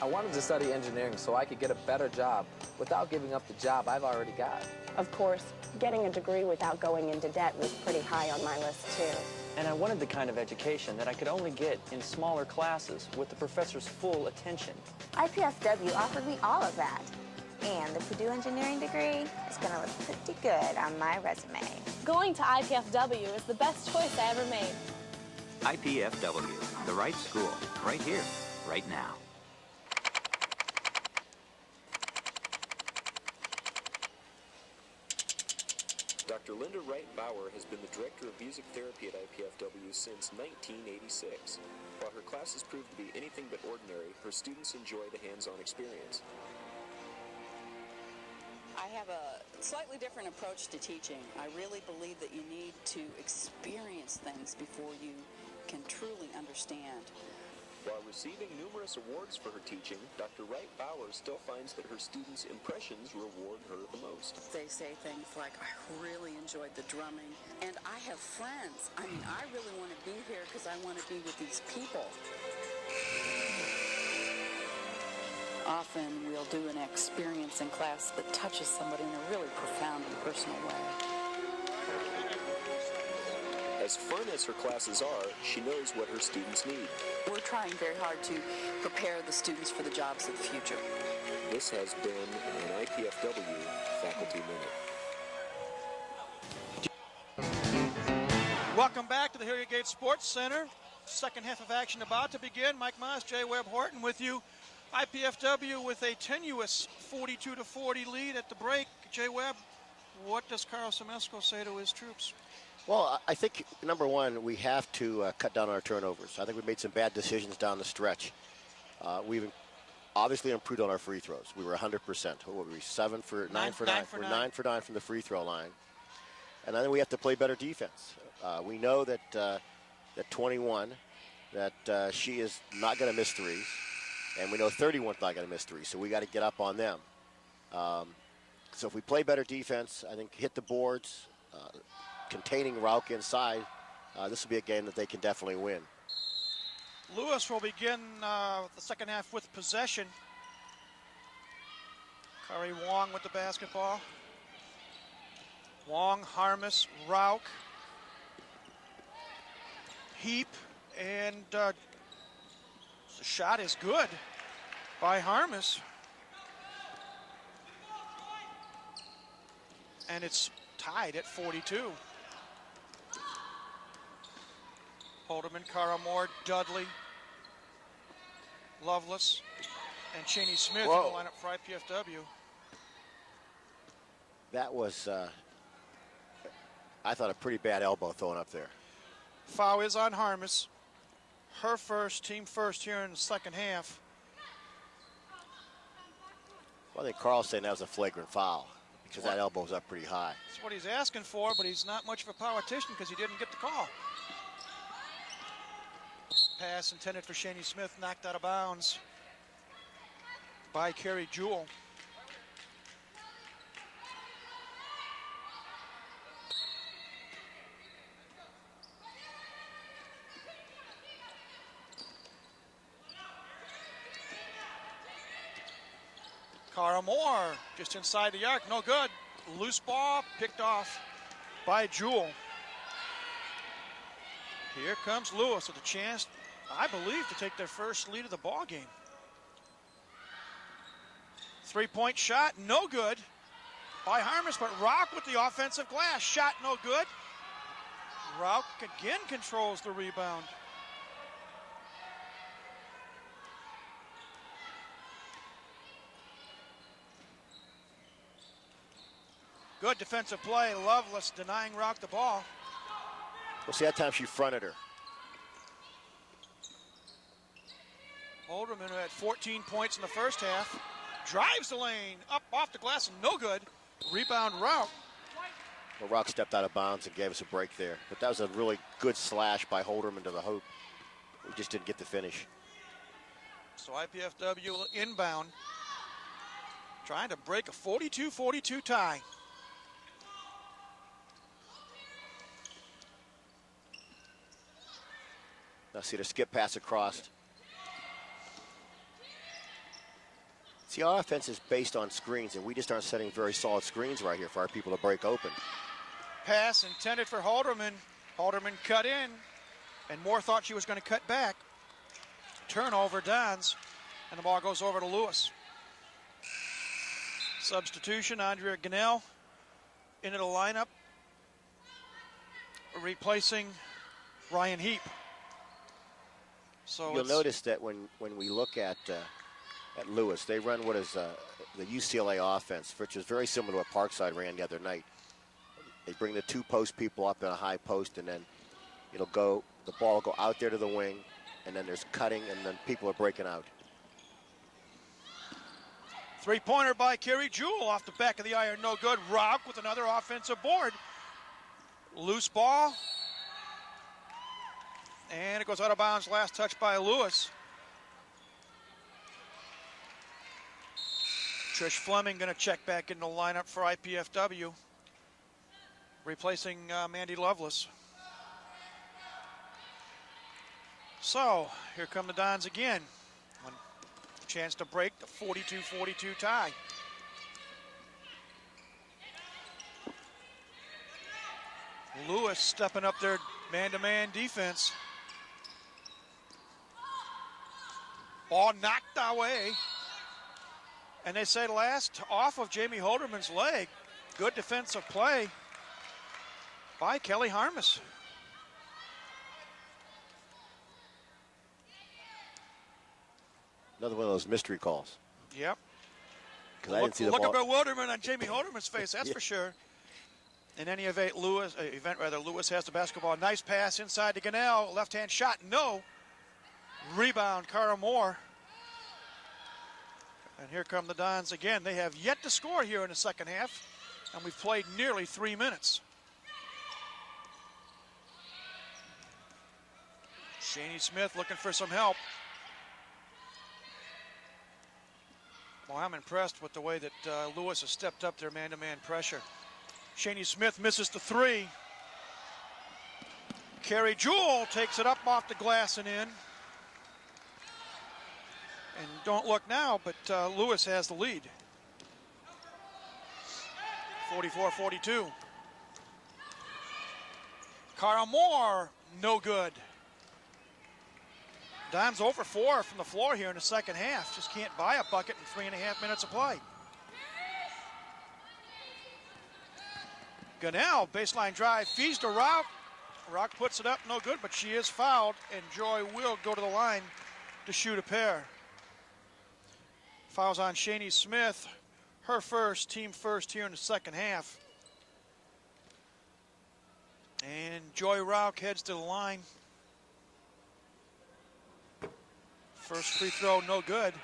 wanted to study engineering so I could get a better job without giving up the job I've already got. Of course, getting a degree without going into debt was pretty high on my list, too. And I wanted the kind of education that I could only get in smaller classes with the professor's full attention. IPFW offered me all of that. And the Purdue engineering degree is going to look pretty good on my resume. Going to IPFW is the best choice I ever made. IPFW, the right school, right here, right now. Dr. Linda Wright Bauer has been the director of music therapy at IPFW since 1986. While her classes prove to be anything but ordinary, her students enjoy the hands-on experience. I have a slightly different approach to teaching. I really believe that you need to experience things before you can truly understand. While receiving numerous awards for her teaching, Dr. Wright Bauer still finds that her students' impressions reward her the most. They say things like, I really enjoyed the drumming, and I have friends. I mean, I really want to be here because I want to be with these people. Often we'll do an experience in class that touches somebody in a really profound and personal way. As fun as her classes are, she knows what her students need. We're trying very hard to prepare the students for the jobs of the future. This has been an IPFW Faculty Minute. Welcome back to the Hilliard Gate Sports Center. Second half of action about to begin. Mike Moss, Jay Webb Horton with you. IPFW with a tenuous 42-40 lead at the break. Jay Webb, what does Carl Semesco say to his troops? Well, I think, number one, we have to cut down on our turnovers. I think we made some bad decisions down the stretch. We've obviously improved on our free throws. We were 100%. What were we, 9 for 9? We're 9 for 9 from the free throw line. And I think we have to play better defense. We know that that 21, that she is not going to miss threes. And we know 31's not going to miss threes, so we got to get up on them. So if we play better defense, I think hit the boards, containing Rauk inside, this will be a game that they can definitely win. Lewis will begin the second half with possession. Kari Wong with the basketball. Wong, Harmus, Rauk, Heap, and the shot is good by Harmus. And it's tied at 42. Holderman, Cara Moore, Dudley, Lovelace, and Cheney Smith in the lineup for IPFW. That was, I thought, a pretty bad elbow thrown up there. Foul is on Harmus. Her first, team first here in the second half. Well, I think Carl's saying that was a flagrant foul because that elbow's up pretty high. That's what he's asking for, but he's not much of a politician because he didn't get the call. Pass intended for Cheney Smith, knocked out of bounds by Carrie Jewell. Cara Moore just inside the arc, no good. Loose ball picked off by Jewell. Here comes Lewis with a chance, I believe, to take their first lead of the ball game. Three-point shot, no good by Harmus, but Rauk with the offensive glass. Shot no good. Rauk again controls the rebound. Good defensive play. Lovelace denying Rauk the ball. Well, see, that time she fronted her. Holderman, who had 14 points in the first half, drives the lane, up off the glass, and no good. Rebound, Rauk. Well, Rauk stepped out of bounds and gave us a break there. But that was a really good slash by Holderman to the hoop. We just didn't get the finish. So IPFW inbound, trying to break a 42-42 tie. Now see the skip pass across. See, our offense is based on screens, and we just aren't setting very solid screens right here for our people to break open. Pass intended for Halderman. Halderman cut in, and Moore thought she was going to cut back. Turnover, Dons, and the ball goes over to Lewis. Substitution, Andrea Gunnell into the lineup, replacing Ryan Heap. So you'll notice that when we look at Lewis, they run what is the UCLA offense, which is very similar to what Parkside ran the other night. They bring the 2-post people up in a high post, and then the ball will go out there to the wing, and then there's cutting, and then people are breaking out. Three-pointer by Carrie Jewell off the back of the iron, no good. Rock with another offensive board. Loose ball. And it goes out of bounds, last touch by Lewis. Trish Fleming going to check back in the lineup for IPFW, replacing Mandy Lovelace. So, here come the Dons again. One chance to break the 42-42 tie. Lewis stepping up their man-to-man defense. Ball knocked away. And they say last off of Jamie Holderman's leg. Good defensive play by Kelly Harmus. Another one of those mystery calls. Yep. I didn't see the look ball. at bewilderment on Jamie Holderman's face, that's for sure. In any event, Lewis has the basketball. Nice pass inside to Gunnell. Left-hand shot, no. Rebound, Cara Moore. And here come the Dons again. They have yet to score here in the second half, and we've played nearly 3 minutes. Shani Smith looking for some help. Well, I'm impressed with the way that Lewis has stepped up their man-to-man pressure. Shani Smith misses the three. Carrie Jewell takes it up off the glass and in. And don't look now, but Lewis has the lead. 44-42. Cara Moore, no good. Dons over 4 from the floor here in the second half. Just can't buy a bucket in 3.5 minutes of play. Gunnell, baseline drive, feeds to Rock. Rock puts it up, no good, but she is fouled, and Joy will go to the line to shoot a pair. Fouls on Shani Smith, her first, team first here in the second half. And Joy Rauch heads to the line. First free throw, no good.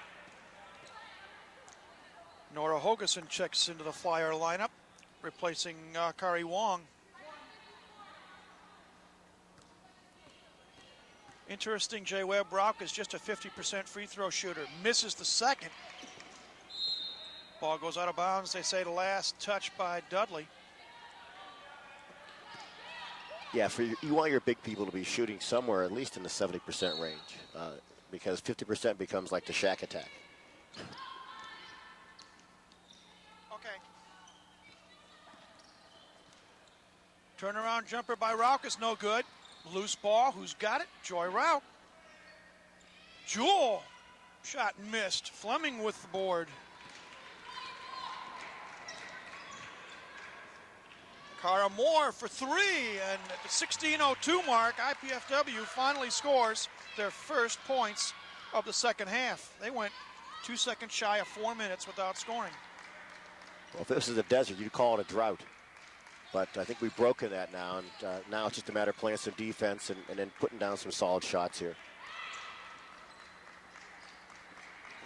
Nora Hogeson checks into the Flyer lineup, replacing Kari Wong. Interesting, Jay Webb Rauch is just a 50% free throw shooter. Misses the second. Ball goes out of bounds. They say the last touch by Dudley. Yeah, you want your big people to be shooting somewhere at least in the 70% range, because 50% becomes like the Shaq attack. Okay. Turnaround jumper by Rauch is no good. Loose ball, who's got it? Joy Rauch. Jewell, shot missed. Fleming with the board. Cara Moore for three, and at the 16:02 mark, IPFW finally scores their first points of the second half. They went 2 seconds shy of 4 minutes without scoring. Well, if this is a desert, you'd call it a drought. But I think we've broken that now, and now it's just a matter of playing some defense and then putting down some solid shots here.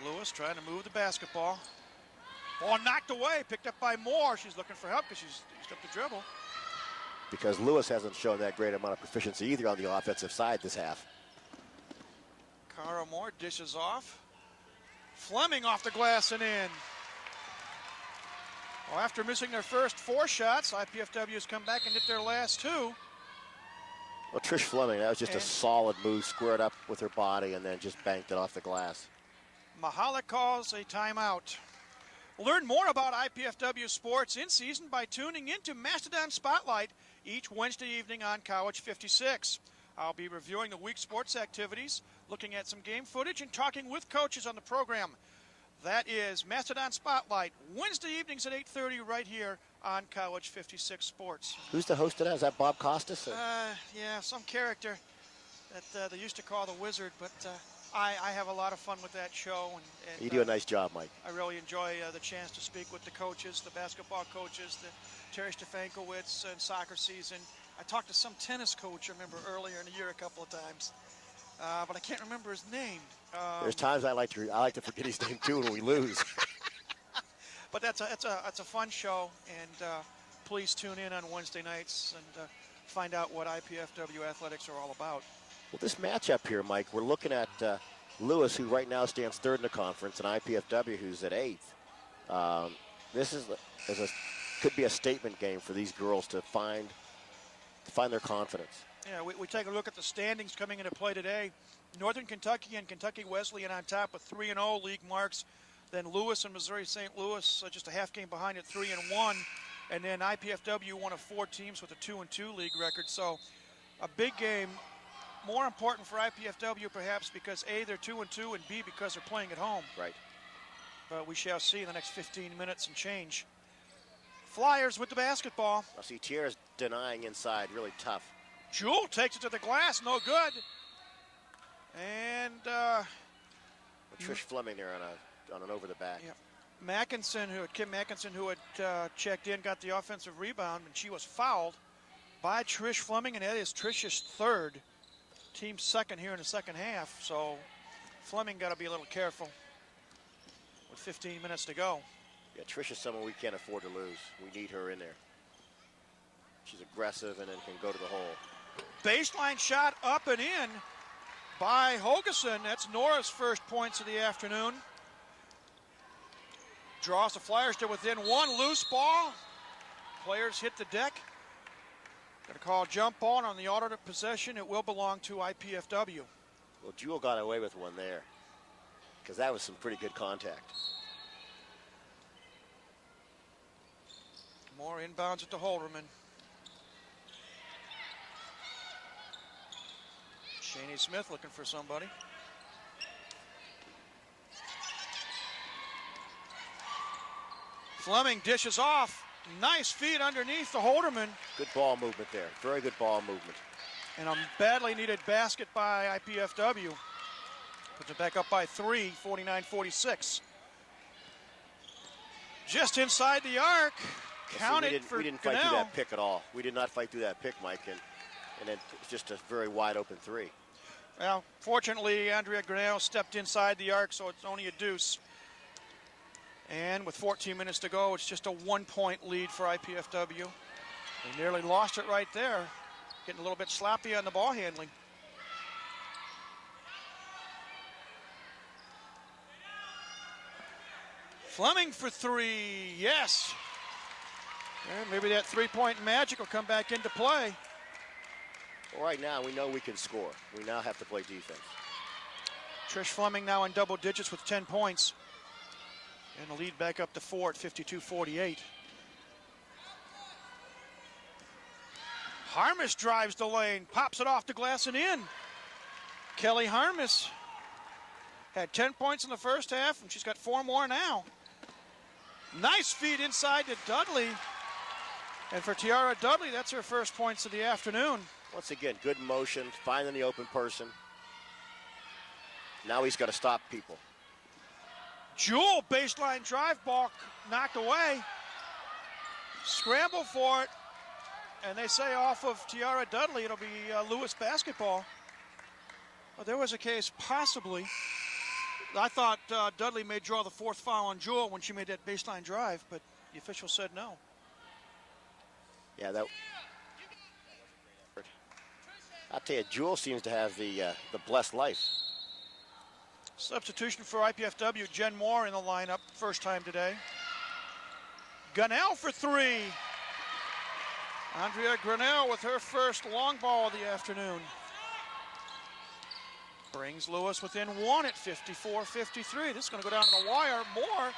Lewis trying to move the basketball. Ball knocked away, picked up by Moore. She's looking for help because she's used up the dribble. Because Lewis hasn't shown that great amount of proficiency either on the offensive side this half. Cara Moore dishes off. Fleming off the glass and in. Well, after missing their first 4 shots, IPFW has come back and hit their last 2. Well, Trish Fleming, that was just a solid move, squared up with her body and then just banked it off the glass. Mahala calls a timeout. Learn more about IPFW sports in season by tuning into Mastodon Spotlight each Wednesday evening on College 56. I'll be reviewing the week's sports activities, looking at some game footage, and talking with coaches on the program. That is Mastodon Spotlight, Wednesday evenings at 8:30 right here on College 56 Sports. Who's the host of that? Is that Bob Costas? Yeah, some character that they used to call the Wizard, but I have a lot of fun with that show. And You do a nice job, Mike. I really enjoy the chance to speak with the coaches, the basketball coaches, the Terry Stefankowitz and soccer season. I talked to some tennis coach, I remember, earlier in the year a couple of times, but I can't remember his name. There's times I like to forget his name too when we lose. But that's a fun show, and please tune in on Wednesday nights and find out what IPFW athletics are all about. Well, this matchup here, Mike, we're looking at Lewis, who right now stands third in the conference, and IPFW, who's at eighth. This could be a statement game for these girls to find their confidence. Yeah, we take a look at the standings coming into play today. Northern Kentucky and Kentucky Wesleyan on top with 3-0 league marks. Then Lewis and Missouri St. Louis just a half game behind at 3-1. And then IPFW, one of 4 teams with a 2-2 league record. So a big game. More important for IPFW perhaps because A, they're 2-2, and B, because they're playing at home. Right. But we shall see in the next 15 minutes and change. Flyers with the basketball. I see Tierra's denying inside, really tough. Jewell takes it to the glass, no good. And Trish Fleming there on an over the back. Yeah. Kim Mackinson, who had checked in, got the offensive rebound, and she was fouled by Trish Fleming, and that is Trish's third. Team second here in the second half, so Fleming got to be a little careful with 15 minutes to go. Yeah, Trish is someone we can't afford to lose. We need her in there. She's aggressive and then can go to the hole. Baseline shot up and in by Hogeson. That's Nora's first points of the afternoon. Draws the Flyers to within one. Loose ball. Players hit the deck. Going to call jump ball, and on the alternate possession, it will belong to IPFW. Well, Jewell got away with one there because that was some pretty good contact. More inbounds at the Holderman. Shaney Smith looking for somebody. Fleming dishes off. Nice feed underneath the Holderman. Good ball movement there. Very good ball movement. And a badly needed basket by IPFW. Puts it back up by 3, 49-46. Just inside the arc. Counted for We didn't fight through that pick at all. We did not fight through that pick, Mike. And then it's just a very wide open 3. Well, fortunately, Andrea Granell stepped inside the arc, so it's only a deuce. And with 14 minutes to go, it's just a 1-point lead for IPFW. They nearly lost it right there. Getting a little bit sloppy on the ball handling. Fleming for 3, yes. And maybe that 3-point magic will come back into play. Well, right now, we know we can score. We now have to play defense. Trish Fleming now in double digits with 10 points. And the lead back up to 4 at 52-48. Harmis drives the lane, pops it off the glass and in. Kelly Harmis had 10 points in the first half, and she's got 4 more now. Nice feed inside to Dudley. And for Tiara Dudley, that's her first points of the afternoon. Once again, good motion, finding the open person. Now he's got to stop people. Jewell baseline drive ball knocked away. Scramble for it. And they say off of Tiara Dudley, it'll be Lewis basketball. Well, there was a case possibly. I thought Dudley may draw the 4th foul on Jewell when she made that baseline drive, but the official said no. Yeah, I'll tell you, Jewell seems to have the blessed life. Substitution for IPFW, Jen Moore in the lineup, first time today. Gunnell for 3. Andrea Grinnell with her first long ball of the afternoon. Brings Lewis within one at 54-53. This is going to go down to the wire. Moore.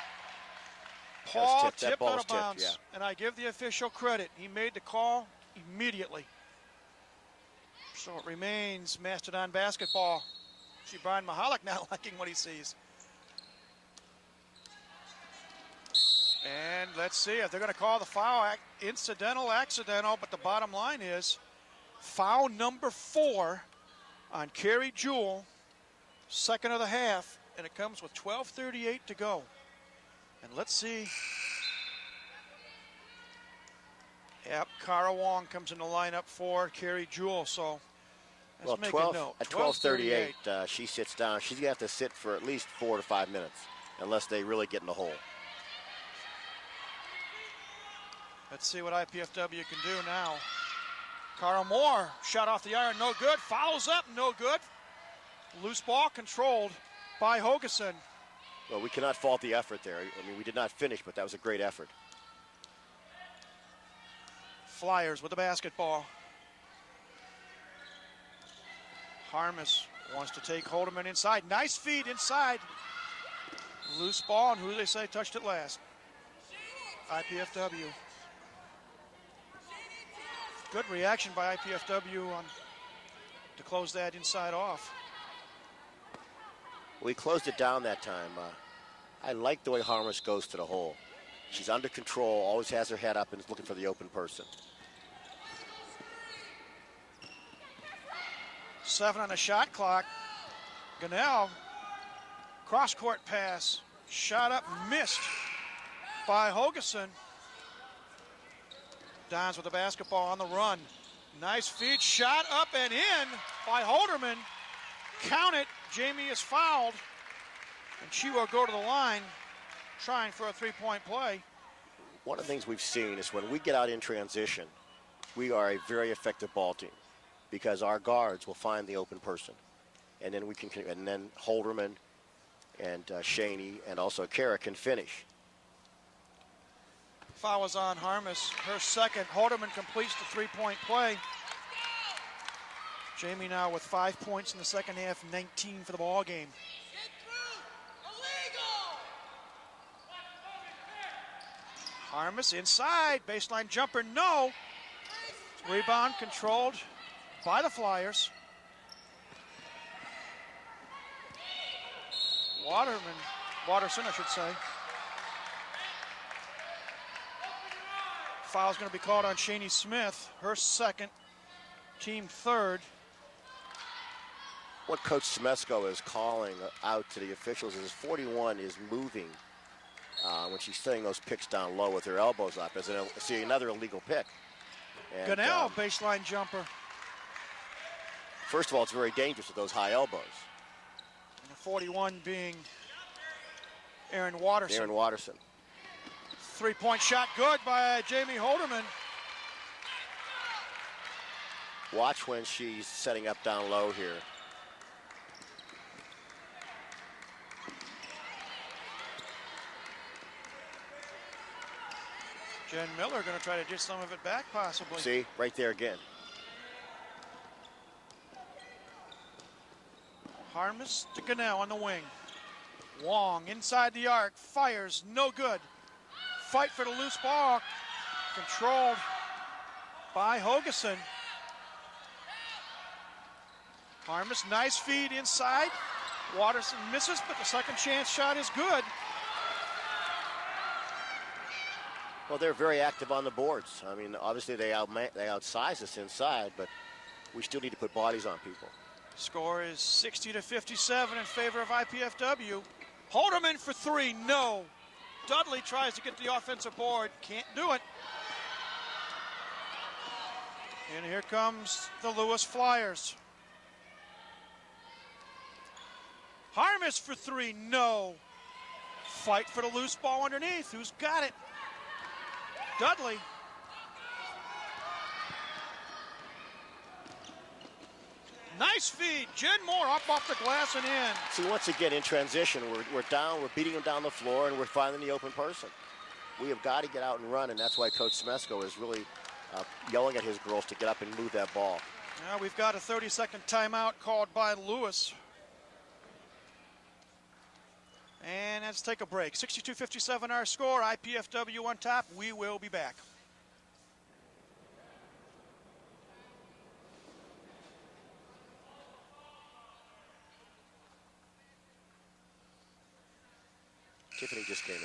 Paul tipped out of bounds. Yeah. And I give the official credit. He made the call immediately. So it remains Mastodon basketball. See Brian Mahalik not liking what he sees. And let's see if they're going to call the foul. Incidental, accidental, but the bottom line is foul number 4 on Carrie Jewell, second of the half, and it comes with 12:38 to go. And let's see. Yep, Cara Wong comes in the lineup for Carrie Jewell, so let's make a note. At 12:38, she sits down. She's going to have to sit for at least 4 to 5 minutes, unless they really get in the hole. Let's see what IPFW can do now. Cara Moore, shot off the iron, no good. Follows up, no good. Loose ball controlled by Hogeson. Well, we cannot fault the effort there. I mean, we did not finish, but that was a great effort. Flyers with the basketball. Harmus wants to take Holderman inside. Nice feed inside. Loose ball, and who do they say touched it last? IPFW. Good reaction by IPFW to close that inside off. We closed it down that time. I like the way Harmus goes to the hole. She's under control, always has her head up and is looking for the open person. 7 on the shot clock. Gunnell, cross-court pass. Shot up, missed by Hogeson. Dons with the basketball on the run. Nice feed, shot up and in by Holderman. Count it, Jamie is fouled. And she will go to the line, trying for a three-point play. One of the things we've seen is when we get out in transition, we are a very effective ball team because our guards will find the open person. And then Holderman and Shaney and also Kara can finish. Foul was on Harmus, her second. Holderman completes the three-point play. Jamie now with 5 points in the second half, 19 for the ball game. Harmus inside, baseline jumper, no. Rebound controlled by the Flyers. Watterson, I should say. Foul's going to be called on Shaney Smith, her second, team third. What Coach Smesko is calling out to the officials is 41 is moving when she's setting those picks down low with her elbows up. See another illegal pick. And, Gunnell, baseline jumper. First of all, it's very dangerous with those high elbows. And the 41 being Aaron Watterson. Three-point shot good by Jamie Holderman. Watch when she's setting up down low here. Jen Miller going to try to get some of it back, possibly. See, right there again. Harmus to Gunnell on the wing. Wong inside the arc, fires, no good. Fight for the loose ball, controlled by Hogeson. Harmus, nice feed inside. Watterson misses, but the second chance shot is good. Well, they're very active on the boards. I mean, obviously they outsize us inside, but we still need to put bodies on people. Score is 60-57 in favor of IPFW. Holderman for three, no. Dudley tries to get the offensive board, can't do it. And here comes the Lewis Flyers. Harmus for three, no. Fight for the loose ball underneath. Who's got it? Dudley. Nice feed. Jen Moore up off the glass and in. See, once again, in transition, we're down, we're beating them down the floor, and we're finding the open person. We have got to get out and run, and that's why Coach Smesko is really yelling at his girls to get up and move that ball. Now we've got a 30-second timeout called by Lewis. And let's take a break. 62-57 our score. IPFW on top. We will be back. Tiffany just came in.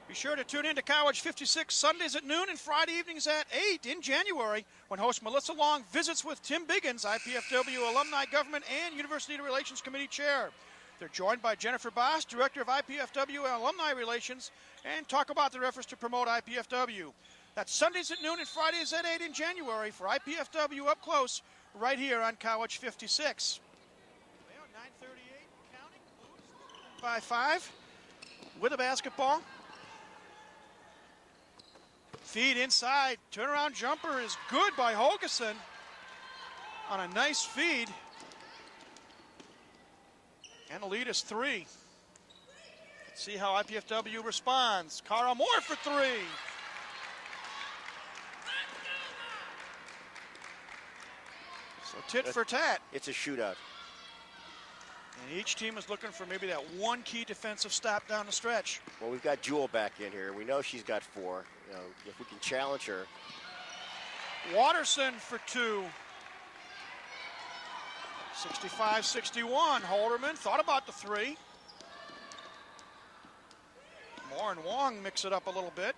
Be sure to tune in to College 56 Sundays at noon and Friday evenings at 8 in January when host Melissa Long visits with Tim Biggins, IPFW Alumni Government and University Relations Committee Chair. They're joined by Jennifer Boss, Director of IPFW Alumni Relations, and talk about their efforts to promote IPFW. That's Sundays at noon and Fridays at 8 in January for IPFW Up Close right here on College 56. Well, 9:38 counting, by 5 with a basketball. Feed inside, turnaround jumper is good by Holgeson on a nice feed. And the lead is 3. Let's see how IPFW responds. Cara Moore for 3. So tit for tat. It's a shootout. And each team is looking for maybe that one key defensive stop down the stretch. Well, we've got Jewel back in here. We know she's got 4. You know, if we can challenge her. Watterson for 2. 65-61. Holderman thought about the 3. Moore and Wong mix it up a little bit.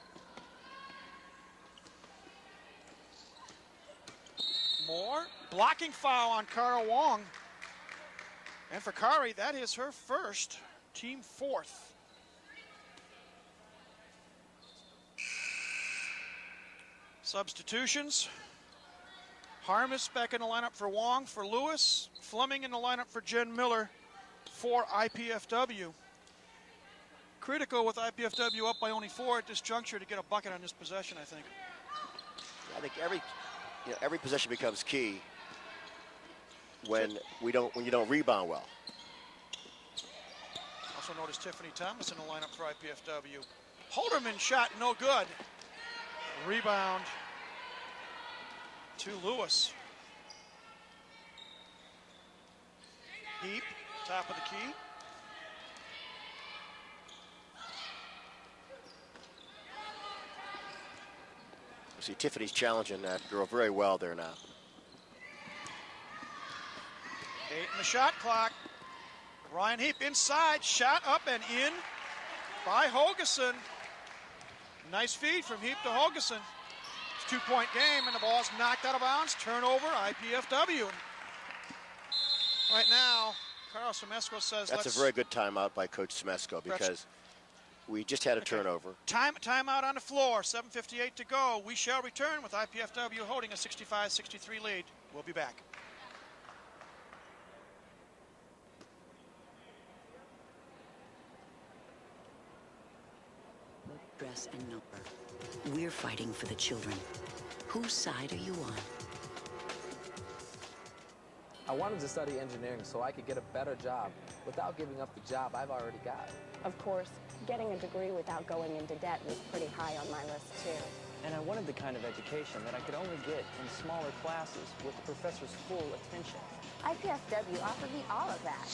Moore, blocking foul on Cara Wong. And for Kari, that is her first, team 4th. Substitutions. Harmis back in the lineup for Wong, for Lewis. Fleming in the lineup for Jen Miller for IPFW. Critical with IPFW up by only 4 at this juncture to get a bucket on this possession, I think. I think every possession becomes key when you don't rebound well. Also notice Tiffany Thomas in the lineup for IPFW. Holderman shot no good. Rebound to Lewis. Heap, top of the key. See, Tiffany's challenging that girl very well there now. 8 in the shot clock. Ryan Heap inside, shot up and in by Holgeson. Nice feed from Heap to Holgeson. It's a 2-point game, and the ball's knocked out of bounds. Turnover, IPFW. Right now, Carl Semesco says that's a very good timeout by Coach Semesco because we just had a turnover. Timeout on the floor, 7:58 to go. We shall return with IPFW holding a 65-63 lead. We'll be back. Dress and number. We're fighting for the children. Whose side are you on? I wanted to study engineering so I could get a better job without giving up the job I've already got. Of course, getting a degree without going into debt was pretty high on my list, too. And I wanted the kind of education that I could only get in smaller classes with the professor's full attention. IPFW offered me all of that.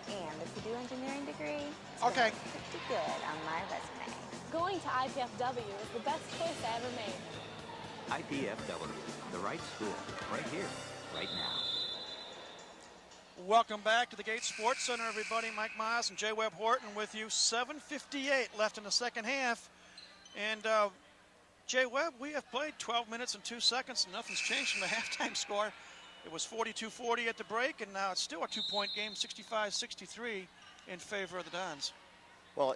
And the Purdue engineering degree is okay. Pretty good on my resume. Going to IPFW is the best choice I ever made. IPFW, the right school, right here, right now. Welcome back to the Gates Sports Center, everybody. Mike Miles and Jay Webb Horton with you. 7:58 left in the second half. And Jay Webb, we have played 12 minutes and 2 seconds, and nothing's changed from the halftime score. It was 42-40 at the break, and now it's still a 2-point game, 65-63 in favor of the Dons. Well,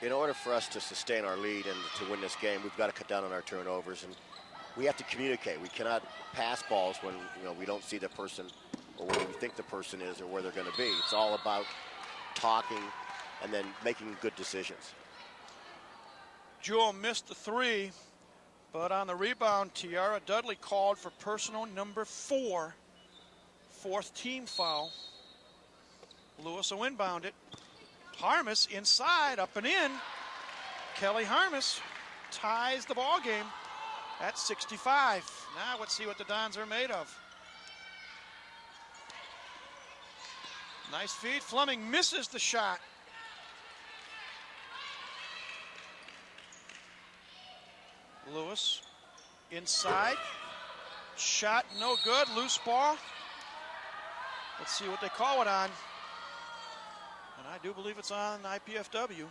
in order for us to sustain our lead and to win this game, we've got to cut down on our turnovers, and we have to communicate. We cannot pass balls when we don't see the person or where we think the person is or where they're going to be. It's all about talking and then making good decisions. Jewel missed the 3, but on the rebound, Tiara Dudley called for personal number 4, 4th team foul. Lewis will inbound it. Harmis inside, up and in. Kelly Harmis ties the ball game at 65. Now let's see what the Dons are made of. Nice feed. Fleming misses the shot. Lewis inside. Shot no good. Loose ball. Let's see what they call it on. And I do believe it's on IPFW.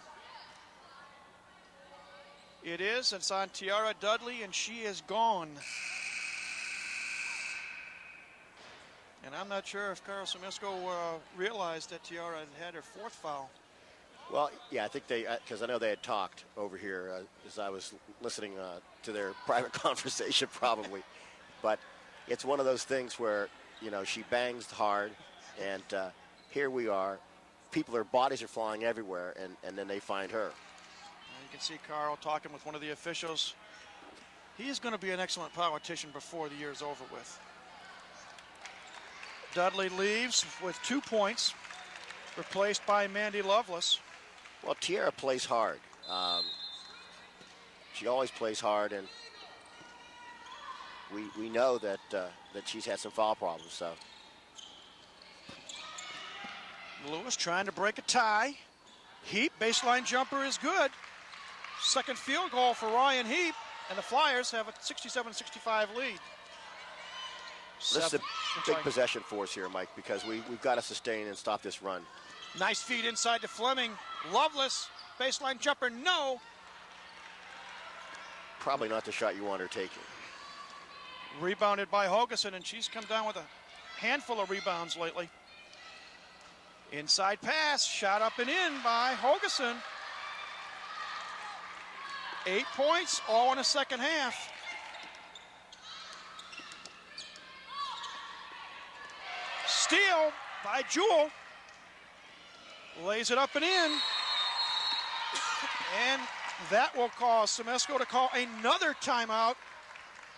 It is. It's on Tiara Dudley, and she is gone. And I'm not sure if Carl Sumisko realized that Tiara had her fourth foul. Well, yeah, I think they, because I know they had talked over here as I was listening to their private conversation probably. But it's one of those things where, you know, she bangs hard, and here we are. Their bodies are flying everywhere, and then they find her. You can see Carl talking with one of the officials. He's going to be an excellent politician before the year's over with. Dudley leaves with 2 points, replaced by Mandy Lovelace. Well, Tiara plays hard. She always plays hard, and we know that she's had some foul problems. So Lewis trying to break a tie. Heap, baseline jumper is good. Second field goal for Ryan Heap, and the Flyers have a 67-65 lead. This is a big possession for us here, Mike, because we've got to sustain and stop this run. Nice feed inside to Fleming. Loveless, baseline jumper, no. Probably not the shot you want her taking. Rebounded by Hogeson, and she's come down with a handful of rebounds lately. Inside pass, shot up and in by Hogeson. 8 points, all in the second half. Steal by Jewell. Lays it up and in. And that will cause Sumisko to call another timeout.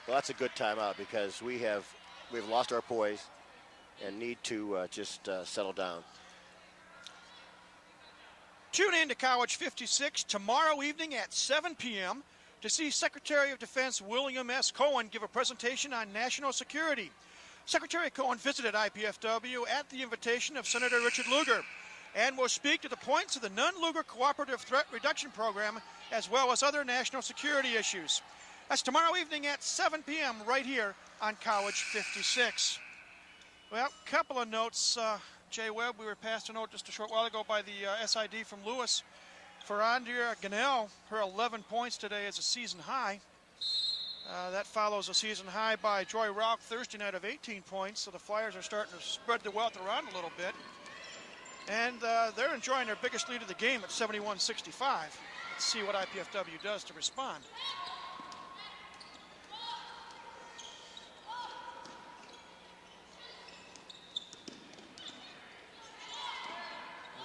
Well, that's a good timeout because we've lost our poise and need to just settle down. Tune in to College 56 tomorrow evening at 7 p.m. to see Secretary of Defense William S. Cohen give a presentation on national security. Secretary Cohen visited IPFW at the invitation of Senator Richard Lugar and will speak to the points of the non-Lugar Cooperative Threat Reduction Program as well as other national security issues. That's tomorrow evening at 7 p.m. right here on College 56. Well, couple of notes. Jay Webb, we were passed a note just a short while ago by the SID from Lewis. For Andrea Ganell, her 11 points today is a season high. That follows a season high by Joy Rauch Thursday night of 18 points, so the Flyers are starting to spread the wealth around a little bit. And they're enjoying their biggest lead of the game at 71-65. Let's see what IPFW does to respond.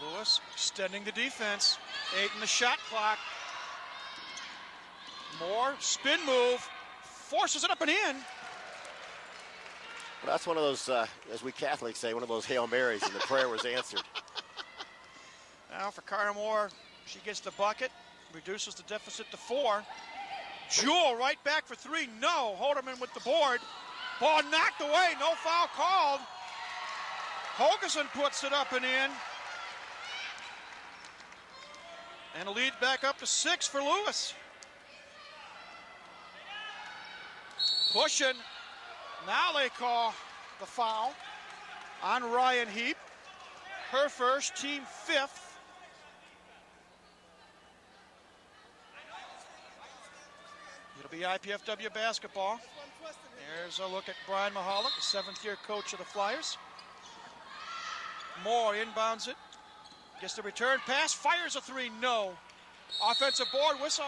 Lewis extending the defense. 8 in the shot clock. Moore, spin move, forces it up and in. Well, that's one of those, as we Catholics say, one of those Hail Marys, and the prayer was answered. Now for Cara Moore, she gets the bucket, reduces the deficit to 4. Jewell right back for 3, no. Holderman with the board. Ball knocked away, no foul called. Hogeson puts it up and in. And a lead back up to 6 for Lewis. Pushing. Now they call the foul on Ryan Heap. Her first, team 5th. It'll be IPFW basketball. There's a look at Brian Mahalik, the 7th-year coach of the Flyers. Moore inbounds it. Gets the return pass, fires a 3, no. Offensive board, whistle,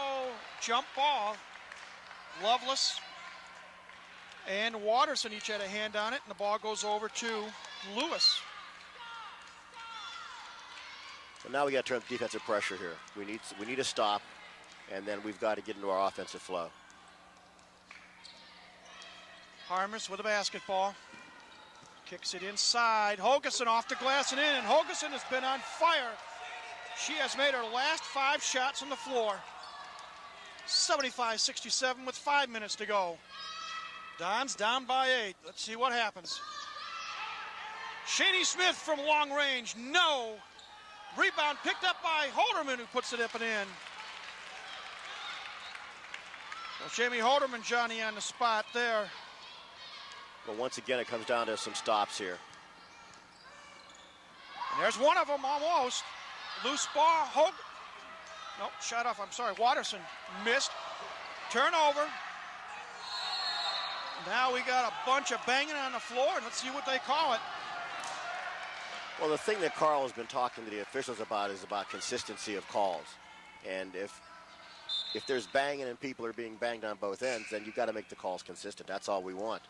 jump ball. Loveless and Watterson each had a hand on it, and the ball goes over to Lewis. So now we got to turn defensive pressure here. We need to stop, and then we've got to get into our offensive flow. Harmers with a basketball. Kicks it inside. Hogeson off the glass and in, and Hogeson has been on fire. She has made her last 5 shots on the floor. 75-67 with 5 minutes to go. Don's down by 8. Let's see what happens. Shaney Smith from long range, no. Rebound picked up by Holderman, who puts it up and in. Well, Jamie Holderman, Johnny, on the spot there. But once again, it comes down to some stops here. And there's one of them almost. Loose ball, nope, shot off, I'm sorry, Watterson missed. Turnover. Now we got a bunch of banging on the floor, and let's see what they call it. Well, the thing that Carl has been talking to the officials about is about consistency of calls. And if there's banging and people are being banged on both ends, then you've got to make the calls consistent. That's all we want.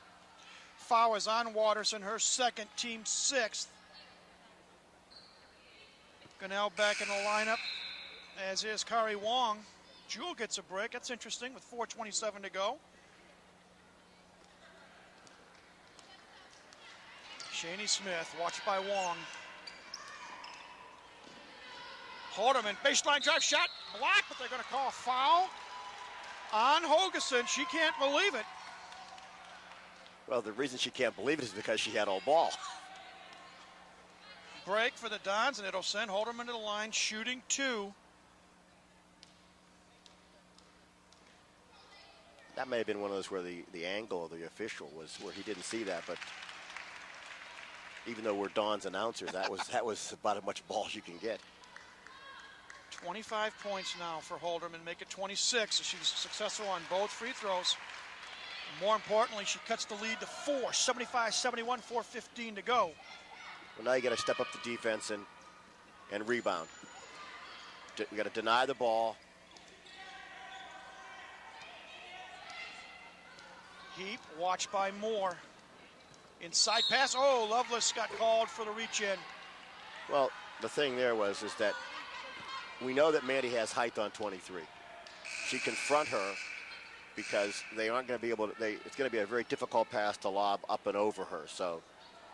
Foul is on Watterson, her second, team sixth. Gunnell back in the lineup, as is Kari Wong. Jewel gets a break. That's interesting with 4:27 to go. Shaney Smith, watched by Wong. Holderman, baseline drive shot, blocked, but they're going to call a foul on Hogeson. She can't believe it. Well, the reason she can't believe it is because she had all ball. Break for the Dons, and it'll send Holderman to the line, shooting 2. That may have been one of those where the angle of the official was where he didn't see that, but even though we're Don's announcers, that was about as much ball as you can get. 25 points now for Holderman, make it 26 as she's successful on both free throws. More importantly, she cuts the lead to 4, 75-71, 4:15 to go. Well, now you got to step up the defense and rebound. We got to deny the ball. Heap, watched by Moore. Inside pass, oh, Lovelace got called for the reach in. Well, the thing there is that we know that Mandy has height on 23. She confront her because they aren't going to be able to, it's going to be a very difficult pass to lob up and over her. So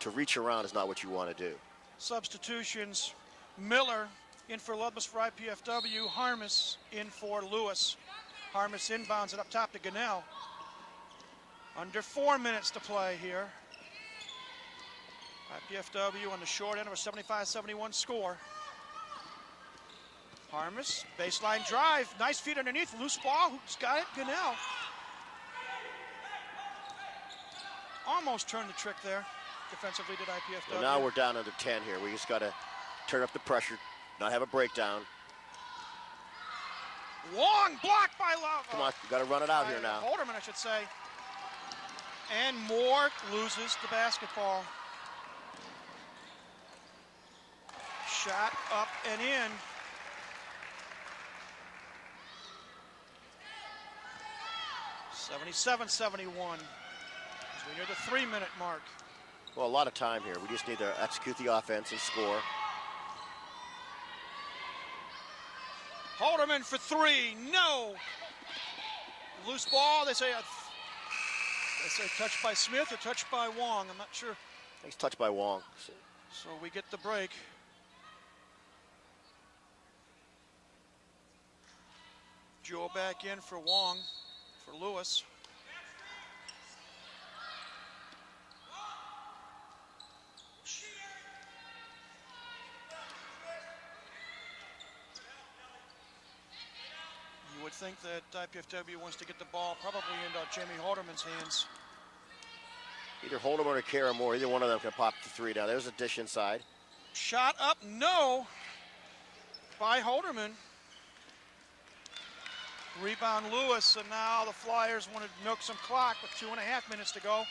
to reach around is not what you want to do. Substitutions, Miller in for Lovelace for IPFW, Harmis in for Lewis. Harmis inbounds it up top to Gunnell. Under 4 minutes to play here. IPFW on the short end of a 75-71 score. Harmis, baseline drive, nice feet underneath, loose ball, who's got it? Gunnell. Almost turned the trick there, defensively did IPFW. Well, now we're down under 10 here. We just got to turn up the pressure, not have a breakdown. Long block by Love. Come on, you got to run it out here now. Holderman, I should say. And Moore loses the basketball. Shot up and in. (77-71) as we near the 3-minute mark. Well, a lot of time here. We just need to execute the offense and score. Holderman for 3, no. Loose ball, they say touched by Smith or touched by Wong. I'm not sure. I think it's touched by Wong. So we get the break. Jewel back in for Wong, for Lewis. You would think that IPFW wants to get the ball probably into Jamie Holderman's hands. Either Holderman or Kara Moore, either one of them can pop the 3 down. There's a dish inside. Shot up, no, by Holderman. Rebound Lewis, and now the Flyers want to milk some clock with 2.5 minutes to go.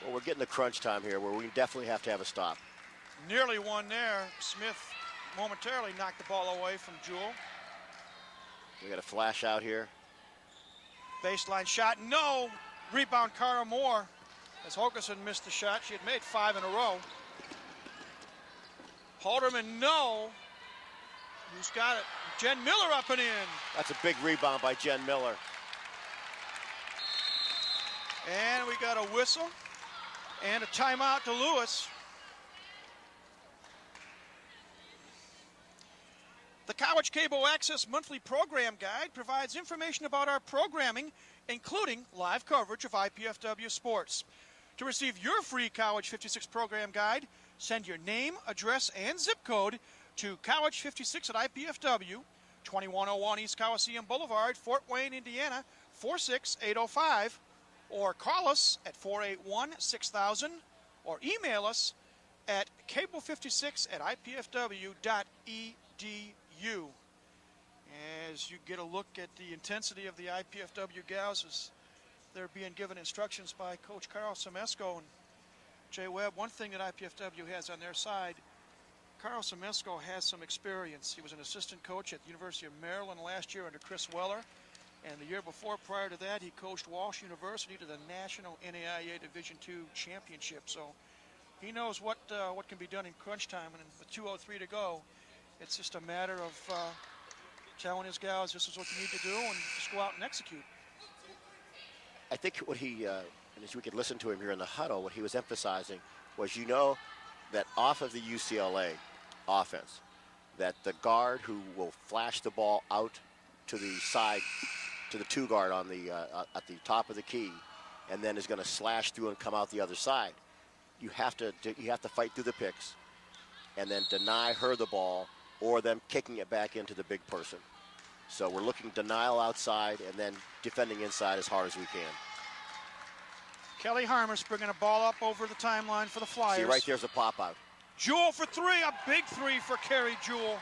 Well, we're getting the crunch time here where we definitely have to have a stop. Nearly one there. Smith momentarily knocked the ball away from Jewel. We got a flash out here. Baseline shot, no. Rebound Cara Moore as Hogeson missed the shot. She had made 5 in a row. Holderman, no. Who's got it? Jen Miller up and in. That's a big rebound by Jen Miller. And we got a whistle and a timeout to Lewis. The College Cable Access Monthly Program Guide provides information about our programming, including live coverage of IPFW sports. To receive your free College 56 program guide, Send your name, address, and zip code to College56 at IPFW, 2101 East Coliseum Boulevard, Fort Wayne, Indiana, 46805, or call us at 481-6000, or email us at cable56 at ipfw.edu. As you get a look at the intensity of the IPFW gals as they're being given instructions by Coach Carl Semesco and Jay Webb, one thing that IPFW has on their side, Carl Semesco has some experience. He was an assistant coach at the University of Maryland last year under Chris Weller, and the year before, prior to that, he coached Walsh University to the National NAIA Division II Championship. So he knows what can be done in crunch time, and with 2:03 to go, it's just a matter of telling his gals this is what you need to do and just go out and execute. I think what he, and as we could listen to him here in the huddle, what he was emphasizing was, that off of the UCLA offense, that the guard who will flash the ball out to the side, to the two guard on the at the top of the key, and then is going to slash through and come out the other side. You have to fight through the picks, and then deny her the ball, or them kicking it back into the big person. So we're looking denial outside and then defending inside as hard as we can. Kelly Harmers bringing a ball up over the timeline for the Flyers. See, right there's a pop out. Jewell for three, a big three for Carrie Jewell.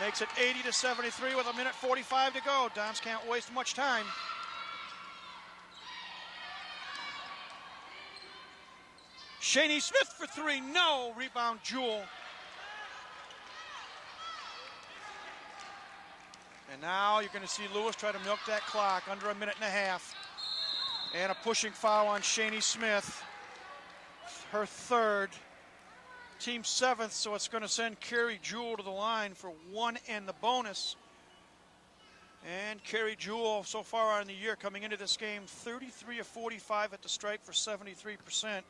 Makes it 80-73 with 1:45 to go. Doms can't waste much time. Shani Smith for three, no. Rebound Jewell. And now you're going to see Lewis try to milk that clock under 1.5 minutes. And a pushing foul on Shani Smith. Her third. Team 7th, so it's going to send Carrie Jewell to the line for 1 and the bonus. And Carrie Jewell, so far in the year, coming into this game, 33 of 45 at the stripe for 73%.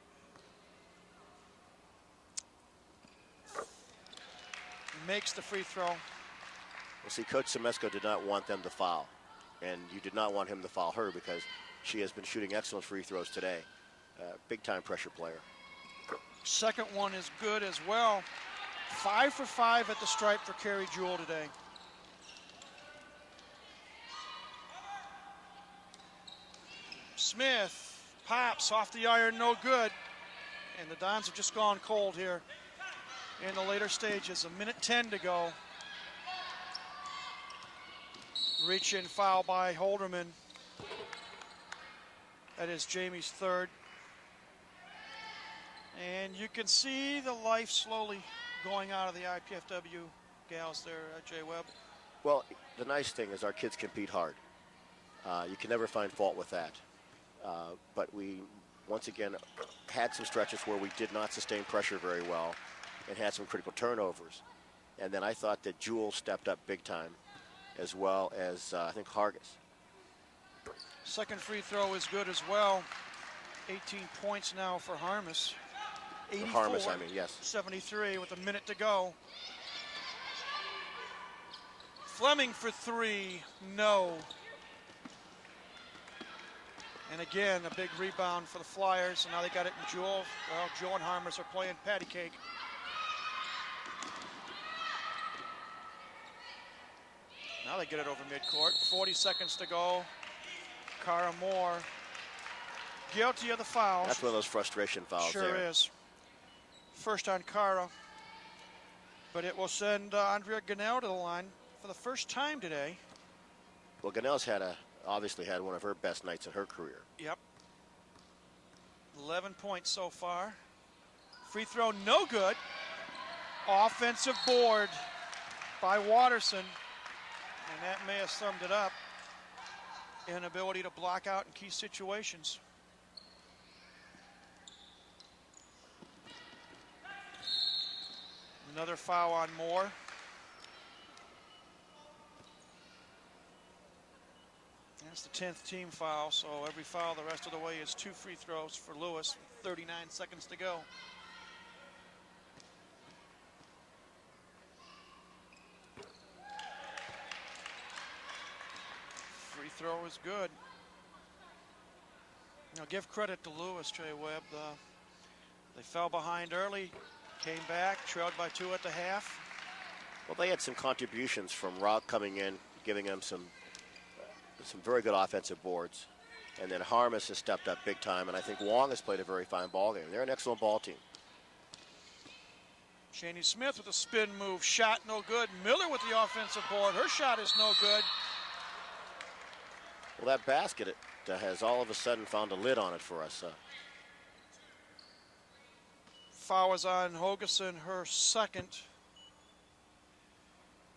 Makes the free throw. Well, see, Coach Semesco did not want them to foul, and you did not want him to foul her because she has been shooting excellent free throws today. Big-time pressure player. Second one is good as well. 5 for 5 at the stripe for Carrie Jewell today. Smith pops off the iron, no good. And the Dons have just gone cold here in the later stages. 1:10 to go. Reach in foul by Holderman. That is Jamie's third. And you can see the life slowly going out of the IPFW gals there, Jay Webb. Well, the nice thing is our kids compete hard. You can never find fault with that. But we, once again, had some stretches where we did not sustain pressure very well and had some critical turnovers. And then I thought that Jewell stepped up big time, as well as, I think, Hargis. Second free throw is good as well. 18 points now for Harmis. 84, Harmis, I mean, yes. 73 with 1 minute to go. Fleming for three, no. And again, a big rebound for the Flyers, and now they got it in Jewell. Well, Jewell and Harmis are playing patty cake. Now they get it over midcourt. 40 seconds to go. Cara Moore, guilty of the foul. That's one of those frustration fouls. Sure there. is. First on Cara. But it will send Andrea Gunnell to the line for the first time today. Well, Gunnell's obviously had one of her best nights in her career. Yep. 11 points so far. Free throw, no good. Offensive board by Watterson. And that may have summed it up. Inability to block out in key situations. Another foul on Moore. That's the 10th team foul, so every foul the rest of the way is 2 free throws for Lewis. 39 seconds to go. Free throw is good. Now give credit to Lewis, Jay Webb. They fell behind early, came back, trailed by 2 at the half. Well, they had some contributions from Rock coming in, giving them some very good offensive boards. And then Harmus has stepped up big time, and I think Wong has played a very fine ball game. They're an excellent ball team. Shaney Smith with a spin move, shot no good. Miller with the offensive board, her shot is no good. Well, that basket has all of a sudden found a lid on it for us. Foul is on Hogeson, her second.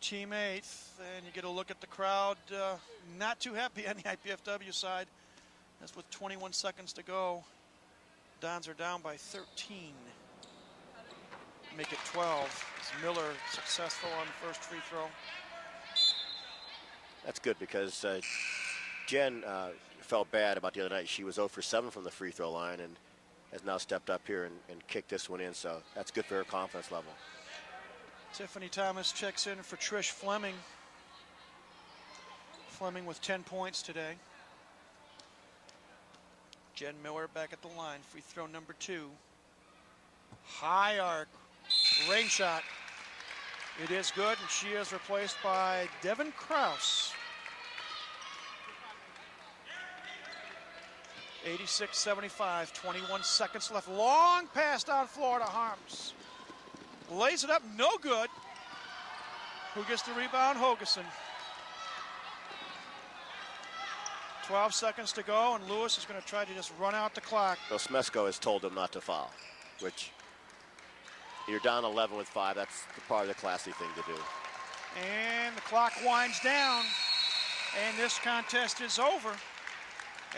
Team 8th, and you get a look at the crowd. Not too happy on the IPFW side. That's with 21 seconds to go. Dons are down by 13. Make it 12. Is Miller successful on the first free throw? That's good because Jen felt bad about the other night. She was 0 for 7 from the free throw line and has now stepped up here and kicked this one in. So that's good for her confidence level. Tiffany Thomas checks in for Trish Fleming. Fleming with 10 points today. Jen Miller back at the line. Free throw number 2. High arc. Rain shot. It is good, and she is replaced by Devin Krause. 86-75, 21 seconds left. Long pass down floor to Harms. Lays it up, no good. Who gets the rebound? Hogeson. 12 seconds to go, and Lewis is going to try to just run out the clock. Well, Smesko has told them not to foul, which you're down 11 with 5. That's part of the classy thing to do. And the clock winds down, and this contest is over.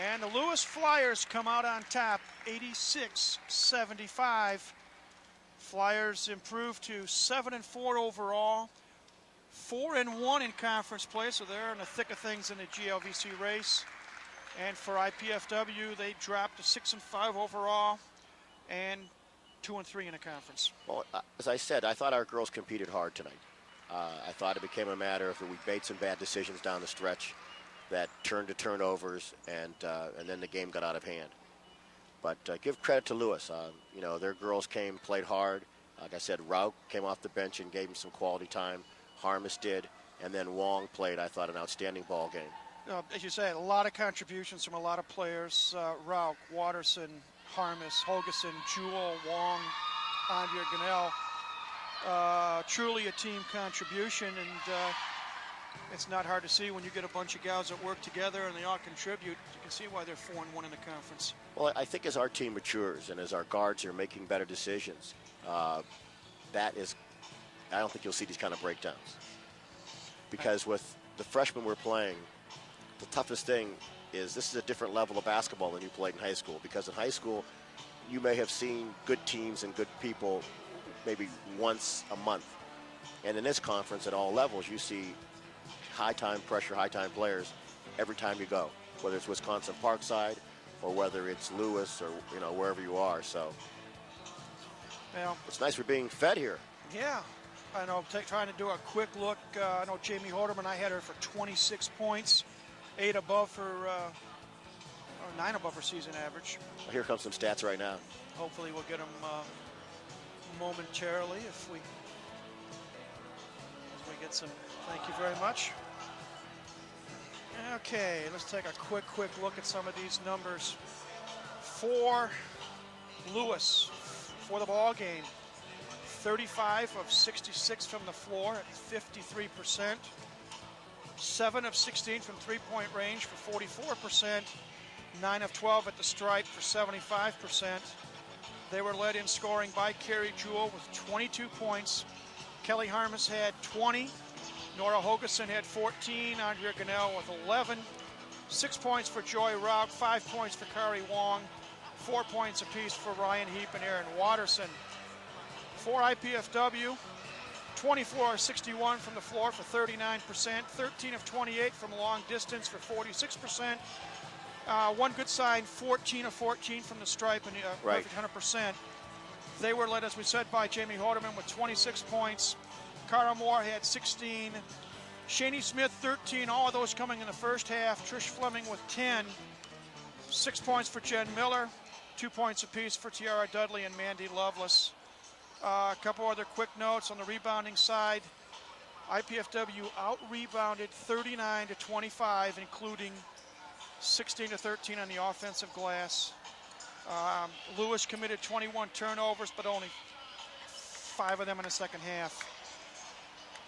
And the Lewis Flyers come out on top, 86-75. Flyers improve to 7-4 overall, 4-1 in conference play, so they're in the thick of things in the GLVC race. And for IPFW, they dropped to 6-5 overall and 2-3 in the conference. Well, as I said, I thought our girls competed hard tonight. I thought it became a matter of we made some bad decisions down the stretch that turned to turnovers, and then the game got out of hand. But give credit to Lewis. You know, their girls came, played hard. Like I said, Rauk came off the bench and gave him some quality time. Harmus did, and then Wong played, I thought, an outstanding ball game. As you say, a lot of contributions from a lot of players. Rauk, Watterson, Harmus, Hogeson, Jewell, Wong, Andrea Ganell. Truly a team contribution, and it's not hard to see when you get a bunch of gals that work together and they all contribute. You can see why they're 4-1 in the conference. Well, I think as our team matures and as our guards are making better decisions, I don't think you'll see these kind of breakdowns. Because with the freshmen we're playing, the toughest thing is this is a different level of basketball than you played in high school. Because in high school, you may have seen good teams and good people maybe once a month. And in this conference at all levels, you see high-time pressure, high-time players every time you go, whether it's Wisconsin Parkside or whether it's Lewis or, you know, wherever you are. So well, it's nice we're being fed here. Yeah. I know, trying to do a quick look. I know Jamie Holderman, I had her for 26 points, 8 above her, 9 above her season average. Well, here comes some stats right now. Hopefully we'll get them momentarily as we get some. Thank you very much. Okay, let's take a quick look at some of these numbers. For Lewis, for the ball game, 35 of 66 from the floor at 53%. 7 of 16 from three-point range for 44%. 9 of 12 at the stripe for 75%. They were led in scoring by Carrie Jewell with 22 points. Kelly Harmus had 20. Nora Hogeson had 14. Andrea Ganell with 11. 6 points for Joy Rauk. 5 points for Kari Wong. 4 points apiece for Ryan Heap and Aaron Watterson. For IPFW, 24 of 61 from the floor for 39%. 13 of 28 from long distance for 46%. One good sign, 14 of 14 from the stripe and right. perfect 100%. They were led, as we said, by Jamie Holderman with 26 points. Cara Moore had 16. Shaney Smith, 13. All of those coming in the first half. Trish Fleming with 10. 6 points for Jen Miller. 2 points apiece for Tiara Dudley and Mandy Lovelace. A couple other quick notes on the rebounding side. IPFW out-rebounded 39-25, including 16-13 on the offensive glass. Lewis committed 21 turnovers, but only 5 of them in the second half.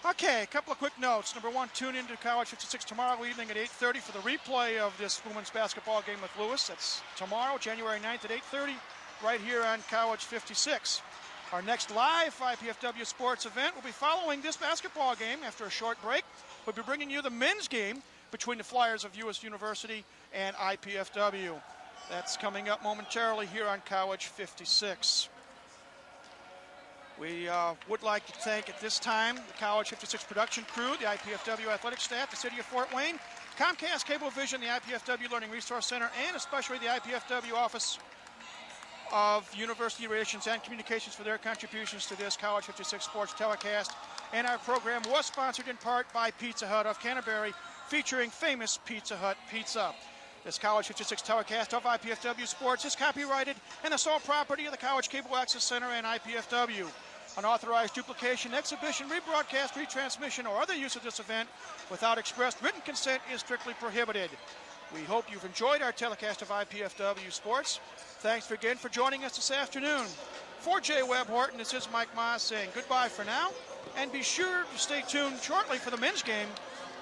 Okay, a couple of quick notes. Number one, tune into College 56 tomorrow evening at 8:30 for the replay of this women's basketball game with Lewis. That's tomorrow, January 9th at 8:30, right here on College 56. Our next live IPFW sports event will be following this basketball game. After a short break, we'll be bringing you the men's game between the Flyers of US University and IPFW. That's coming up momentarily here on College 56. We would like to thank at this time the College 56 production crew, the IPFW athletic staff, the City of Fort Wayne, Comcast Cablevision, the IPFW Learning Resource Center, and especially the IPFW Office of University Relations and Communications for their contributions to this College 56 sports telecast. And our program was sponsored in part by Pizza Hut of Canterbury, featuring famous Pizza Hut pizza. This College 56 telecast of IPFW Sports is copyrighted and the sole property of the College Cable Access Center and IPFW. Unauthorized duplication, exhibition, rebroadcast, retransmission, or other use of this event without expressed written consent is strictly prohibited. We hope you've enjoyed our telecast of IPFW Sports. Thanks again for joining us this afternoon. For Jay Webb Horton, this is Mike Moss saying goodbye for now, and be sure to stay tuned shortly for the men's game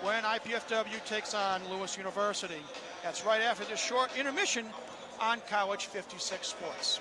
when IPFW takes on Lewis University. That's right after this short intermission on College 56 Sports.